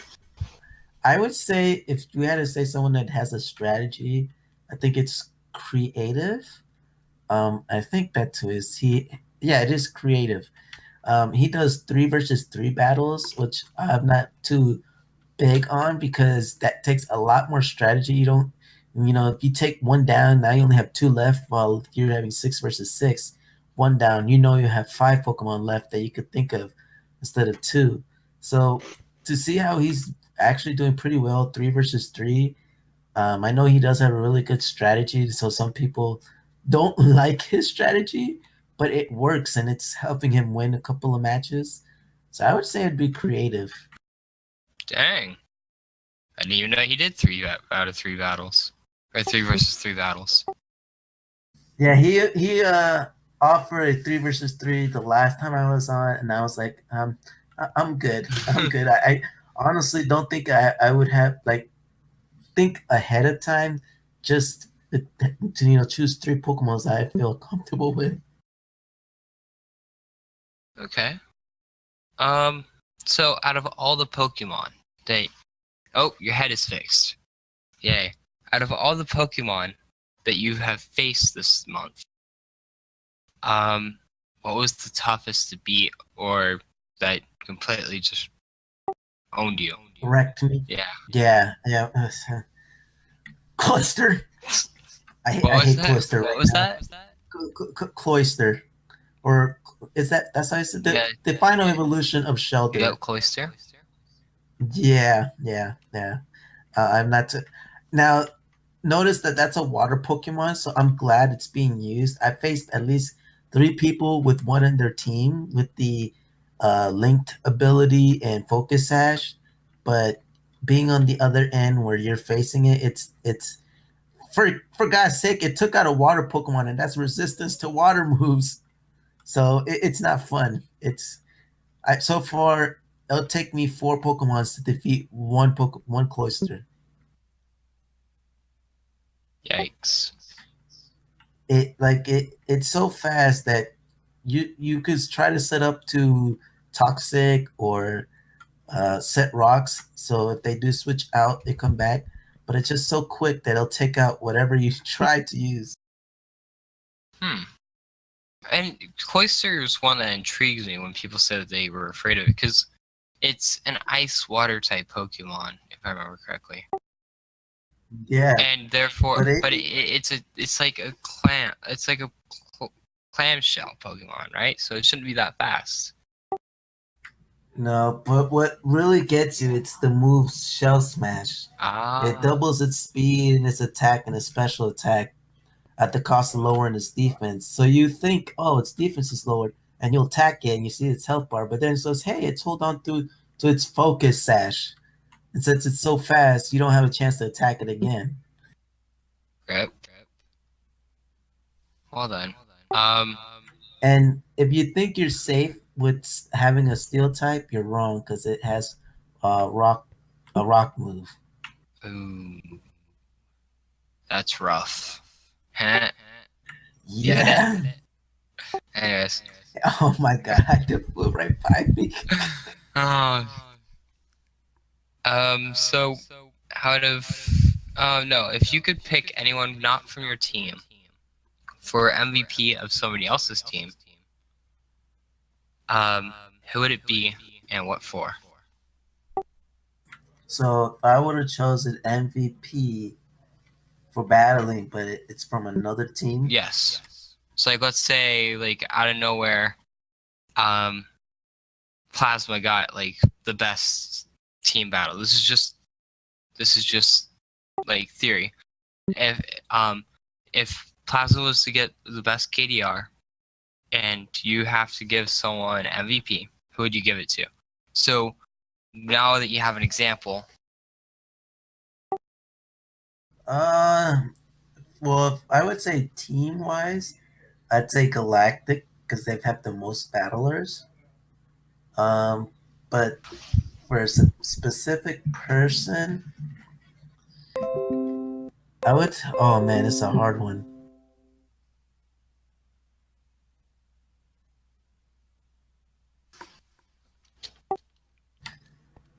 [SPEAKER 1] I would say if we had to say someone that has a strategy, I think it's creative. I think that too is he. Yeah, it is creative. He does 3 versus 3 battles, which I'm not too big on because that takes a lot more strategy. You don't, if you take one down, now you only have 2 left. While if you're having 6 versus 6, one down, you have 5 Pokemon left that you could think of instead of 2. So to see how he's actually doing pretty well, 3 versus 3. I know he does have a really good strategy. So some people don't like his strategy, but it works and it's helping him win a couple of matches. So I would say it'd be creative.
[SPEAKER 4] Dang. I didn't even know he did 3 out of 3 battles. Or 3 versus 3 battles.
[SPEAKER 1] Yeah, he offered a 3 versus 3 the last time I was on, and I was like, I'm good. I'm good. I honestly don't think I would have like think ahead of time just to choose 3 Pokemons that I feel comfortable with.
[SPEAKER 4] Okay. So out of all the Pokemon that... Oh, your head is fixed. Yay. Out of all the Pokemon that you have faced this month, what was the toughest to beat or that completely just owned you?
[SPEAKER 1] Wrecked me.
[SPEAKER 4] Yeah.
[SPEAKER 1] Yeah. Cloister. I
[SPEAKER 4] What was
[SPEAKER 1] hate
[SPEAKER 4] that?
[SPEAKER 1] Cloister
[SPEAKER 4] What
[SPEAKER 1] right
[SPEAKER 4] was
[SPEAKER 1] now.
[SPEAKER 4] that?
[SPEAKER 1] Cloister, or is that's how I said
[SPEAKER 4] Yeah.
[SPEAKER 1] the final evolution of Shelter.
[SPEAKER 4] Yep, Cloister.
[SPEAKER 1] Yeah. I'm not now. Notice that that's a water Pokemon, so I'm glad it's being used. I faced at least 3 people with one in their team with the linked ability and focus sash, but being on the other end where you're facing it, it's for God's sake, it took out a water Pokemon, and that's resistance to water moves. So it's not fun. So far it'll take me 4 Pokemons to defeat one Cloister.
[SPEAKER 4] Yikes.
[SPEAKER 1] It's so fast that you could try to set up to toxic or set rocks. So if they do switch out, they come back. But it's just so quick that it'll take out whatever you try to use.
[SPEAKER 4] And Cloister is one that intrigues me when people say that they were afraid of it, because it's an ice water type Pokemon, if I remember correctly.
[SPEAKER 1] Yeah,
[SPEAKER 4] And therefore,
[SPEAKER 1] but
[SPEAKER 4] it's like a clamshell Pokemon, right? So it shouldn't be that fast.
[SPEAKER 1] no. But what really gets you, it's the move Shell Smash. It doubles its speed and its attack and its special attack at the cost of lowering its defense. So you think, oh, its defense is lowered, and you'll attack it, and you see its health bar, but then it says, hey, it's hold on to its focus sash. And since it's so fast, you don't have a chance to attack it again.
[SPEAKER 4] Yep. Well then.
[SPEAKER 1] And if you think you're safe with having a steel type, you're wrong because it has a rock move.
[SPEAKER 4] Ooh, that's rough. Huh?
[SPEAKER 1] Yeah.
[SPEAKER 4] Anyways.
[SPEAKER 1] Oh my god, it flew right by me.
[SPEAKER 4] So out of no, if you could pick anyone not from your team for MVP of somebody else's team, who would it be and what for?
[SPEAKER 1] So if I would have chosen MVP for battling, but it's from another team.
[SPEAKER 4] Yes. So like let's say like out of nowhere, Plasma got like the best team battle. This is just like theory. If Plasma was to get the best KDR and you have to give someone MVP, who would you give it to? So now that you have an example.
[SPEAKER 1] Well, I would say team wise, I'd say Galactic because they've had the most battlers. Um, but for a specific person, I would. Oh man, it's a hard one.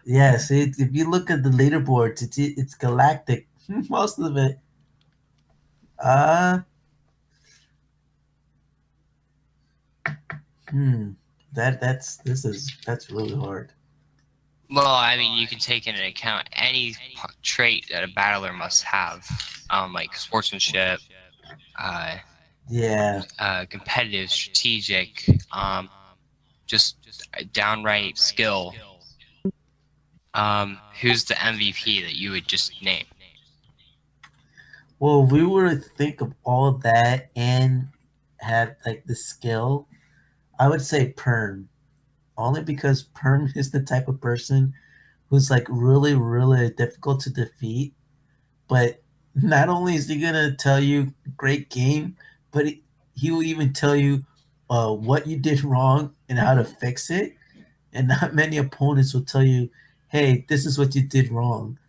[SPEAKER 1] Yeah, see, if you look at the leaderboards, it's Galactic most of it. Uh hmm. That's really hard.
[SPEAKER 4] Well, I mean, you can take into account any trait that a battler must have, like sportsmanship, uh,
[SPEAKER 1] Yeah.
[SPEAKER 4] competitive, strategic, just downright skill. Who's the MVP that you would just name?
[SPEAKER 1] Well, if we were to think of all of that and have like the skill, I would say Perm. Only because Perm is the type of person who's like really, really difficult to defeat. But not only is he gonna tell you great game, but he will even tell you what you did wrong and how to fix it. And not many opponents will tell you, "Hey, this is what you did wrong."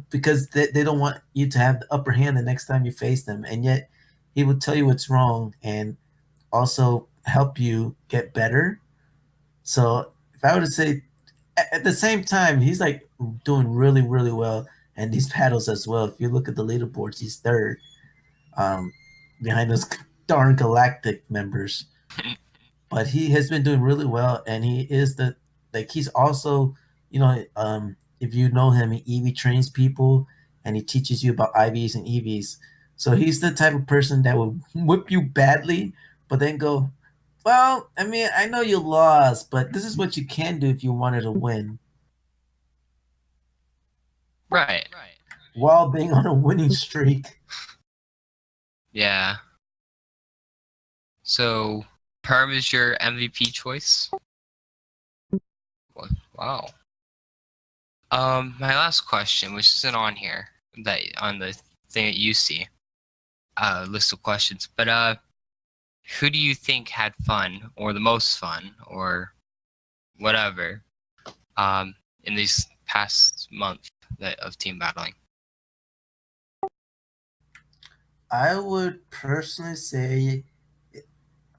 [SPEAKER 1] Because they don't want you to have the upper hand the next time you face them, and yet he will tell you what's wrong and also help you get better. So if I were to say at the same time, he's like doing really, really well in these battles as well. If you look at the leaderboards, he's third, um, behind those darn Galactic members. But he has been doing really well, and he is he's also, if you know him, he EV trains people and he teaches you about IVs and EVs. So he's the type of person that will whip you badly, but then go, well, I mean, I know you lost, but this is what you can do if you wanted to win
[SPEAKER 4] Right.
[SPEAKER 1] while being on a winning streak.
[SPEAKER 4] Yeah. So, Perm is your MVP choice? Wow. My last question, which isn't on here, that on the thing that you see, list of questions, but who do you think had fun, or the most fun, or whatever, in these past month of team battling?
[SPEAKER 1] I would personally say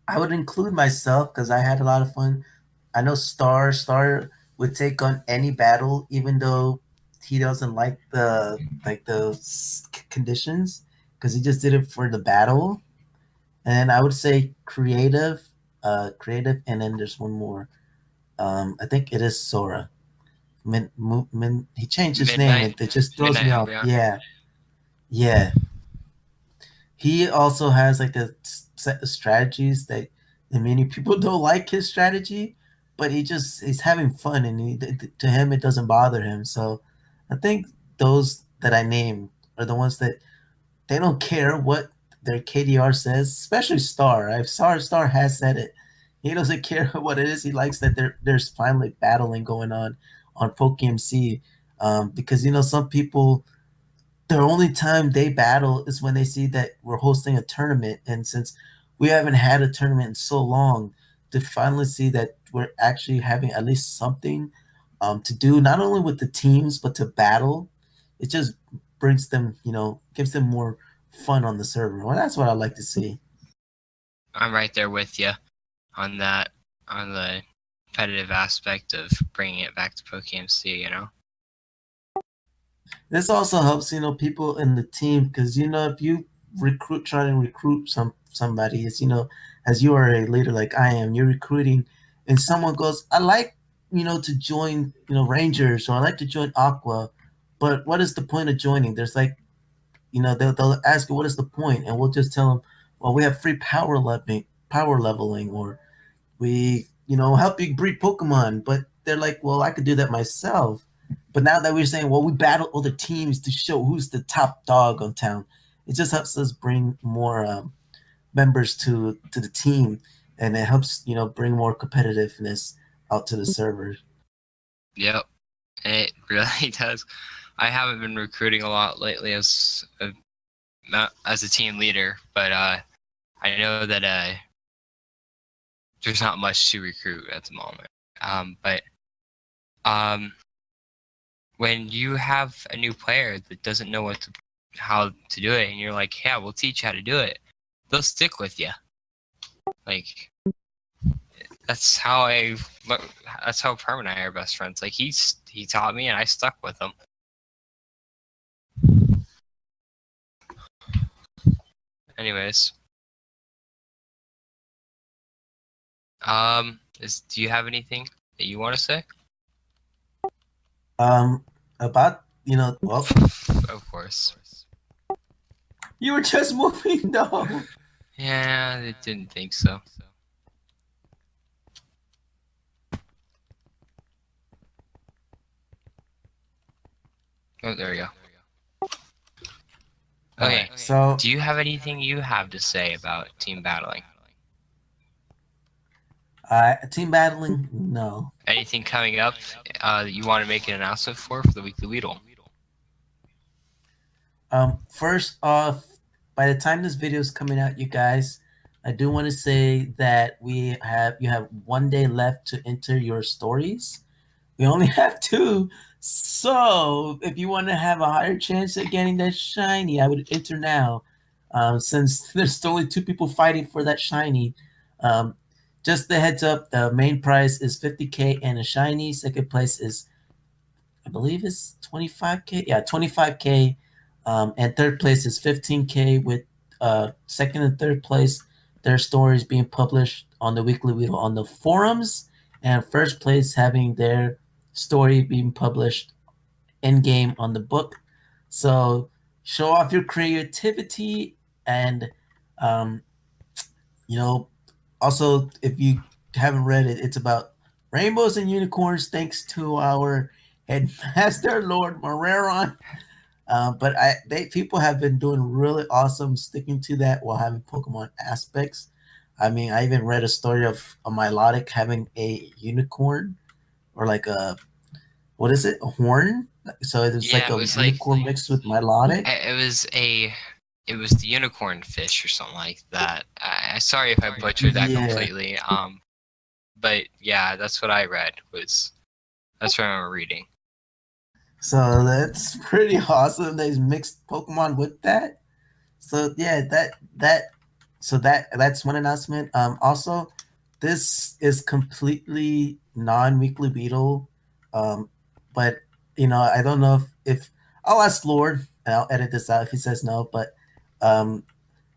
[SPEAKER 1] I would include myself because I had a lot of fun. I know Star would take on any battle, even though he doesn't like the conditions, because he just did it for the battle. And I would say creative, and then there's one more. I think it is Sora. He changed his name.
[SPEAKER 4] Midnight,
[SPEAKER 1] It just throws
[SPEAKER 4] Midnight
[SPEAKER 1] me off.
[SPEAKER 4] Albion.
[SPEAKER 1] Yeah, yeah. He also has like a set of strategies that many people don't like his strategy, but he's having fun, and to him it doesn't bother him. So I think those that I named are the ones that they don't care what their KDR says, especially Star. I've Star has said it. He doesn't care what it is. He likes that there's finally battling going on PokeMC, because some people the only time they battle is when they see that we're hosting a tournament. And since we haven't had a tournament in so long, to finally see that we're actually having at least something to do, not only with the teams, but to battle, it just brings them, gives them more fun on the server. Well, that's what I like to see.
[SPEAKER 4] I'm right there with you on that, on the competitive aspect of bringing it back to PokeMC.
[SPEAKER 1] This also helps, people in the team because if you try to recruit somebody, it's as you are a leader like I am, you're recruiting, and someone goes, I like to join Rangers, or I like to join Aqua, but what is the point of joining? There's like they'll ask you what is the point, and we'll just tell them, well, we have free power leveling, or we help you breed Pokemon. But they're like, well, I could do that myself. But now that we're saying, well, we battle other teams to show who's the top dog on town, it just helps us bring more members to the team, and it helps bring more competitiveness out to the servers.
[SPEAKER 4] Yep, it really does. I haven't been recruiting a lot lately as a team leader, but I know that there's not much to recruit at the moment. But when you have a new player that doesn't know how to do it, and you're like, yeah, we'll teach you how to do it, they'll stick with you. Like, that's how Perm and I are best friends. Like, he taught me, and I stuck with him. Anyways, do you have anything that you want to say?
[SPEAKER 1] About well,
[SPEAKER 4] Of course.
[SPEAKER 1] you were just moving though.
[SPEAKER 4] Yeah, I didn't think so. Oh, there we go. Okay,
[SPEAKER 1] so
[SPEAKER 4] do you have anything you have to say about team battling?
[SPEAKER 1] Team battling, no.
[SPEAKER 4] Anything coming up that you want to make an announcement for the weekly Weedle?
[SPEAKER 1] First off, by the time this video is coming out, you guys, I do want to say that you have 1 day left to enter your stories. We only have 2. So if you want to have a higher chance at getting that shiny, I would enter now. Since there's only 2 people fighting for that shiny. Just the heads up, the main prize is 50K and a shiny. Second place is, I believe it's 25K. Yeah, 25K. And third place is 15K, with second and third place, their stories being published on the Weekly Weedle on the forums, and first place having their story being published in game on the book. So show off your creativity, and also, if you haven't read it, it's about rainbows and unicorns, thanks to our headmaster Lord Moreron. But people have been doing really awesome sticking to that while having Pokemon aspects. I mean, I even read a story of a Milotic having a unicorn, or like a, what is it, a horn? So it was like a unicorn mixed with Milotic.
[SPEAKER 4] It was the unicorn fish or something like that. Sorry if I butchered that completely. But yeah, that's what I read. That's what I remember reading.
[SPEAKER 1] So that's pretty awesome. They mixed Pokemon with that. So yeah, that's one announcement. Also, this is completely non-weekly Beetle. But I don't know if I'll ask Lord, and I'll edit this out if he says no. But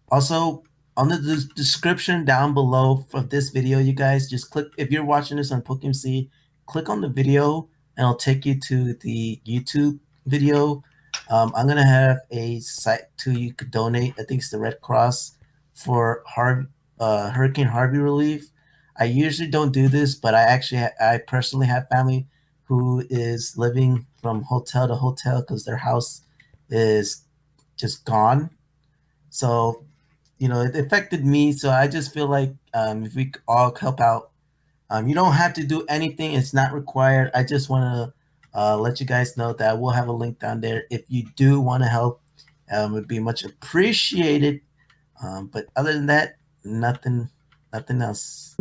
[SPEAKER 1] also on the description down below of this video, you guys just click, if you're watching this on PokeMC, click on the video and it'll take you to the YouTube video. I'm gonna have a site you could donate. I think it's the Red Cross for Hurricane Harvey relief. I usually don't do this, but I personally have family who is living from hotel to hotel because their house is just gone. So it affected me. So I just feel like if we all help out, you don't have to do anything. It's not required. I just want to let you guys know that we'll have a link down there. If you do want to help, it would be much appreciated. But other than that, nothing else.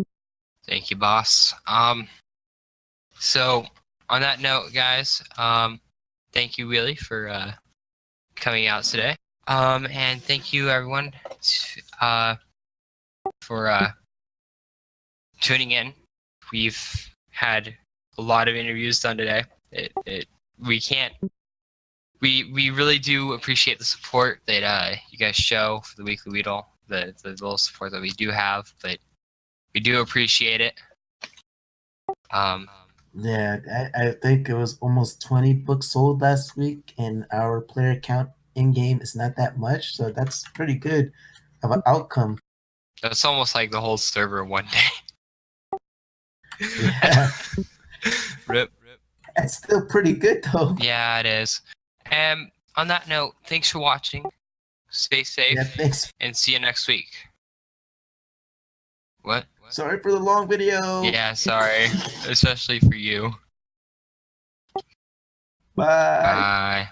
[SPEAKER 4] Thank you, boss. So on that note, guys, thank you really for coming out today. And thank you everyone for tuning in. We've had a lot of interviews done today. We really do appreciate the support that you guys show for the Weekly Weedle, the little support that we do have, but we do appreciate it.
[SPEAKER 1] Yeah, I think it was almost 20 books sold last week, and our player count in game is not that much, so that's pretty good of an outcome.
[SPEAKER 4] That's almost like the whole server one day.
[SPEAKER 1] Yeah,
[SPEAKER 4] Rip.
[SPEAKER 1] that's still pretty good though.
[SPEAKER 4] Yeah, it is. And on that note, thanks for watching. Stay safe,
[SPEAKER 1] Yeah, thanks.
[SPEAKER 4] and see you next week. What?
[SPEAKER 1] Sorry for the long video.
[SPEAKER 4] Yeah, sorry. Especially for you.
[SPEAKER 1] Bye.
[SPEAKER 4] Bye.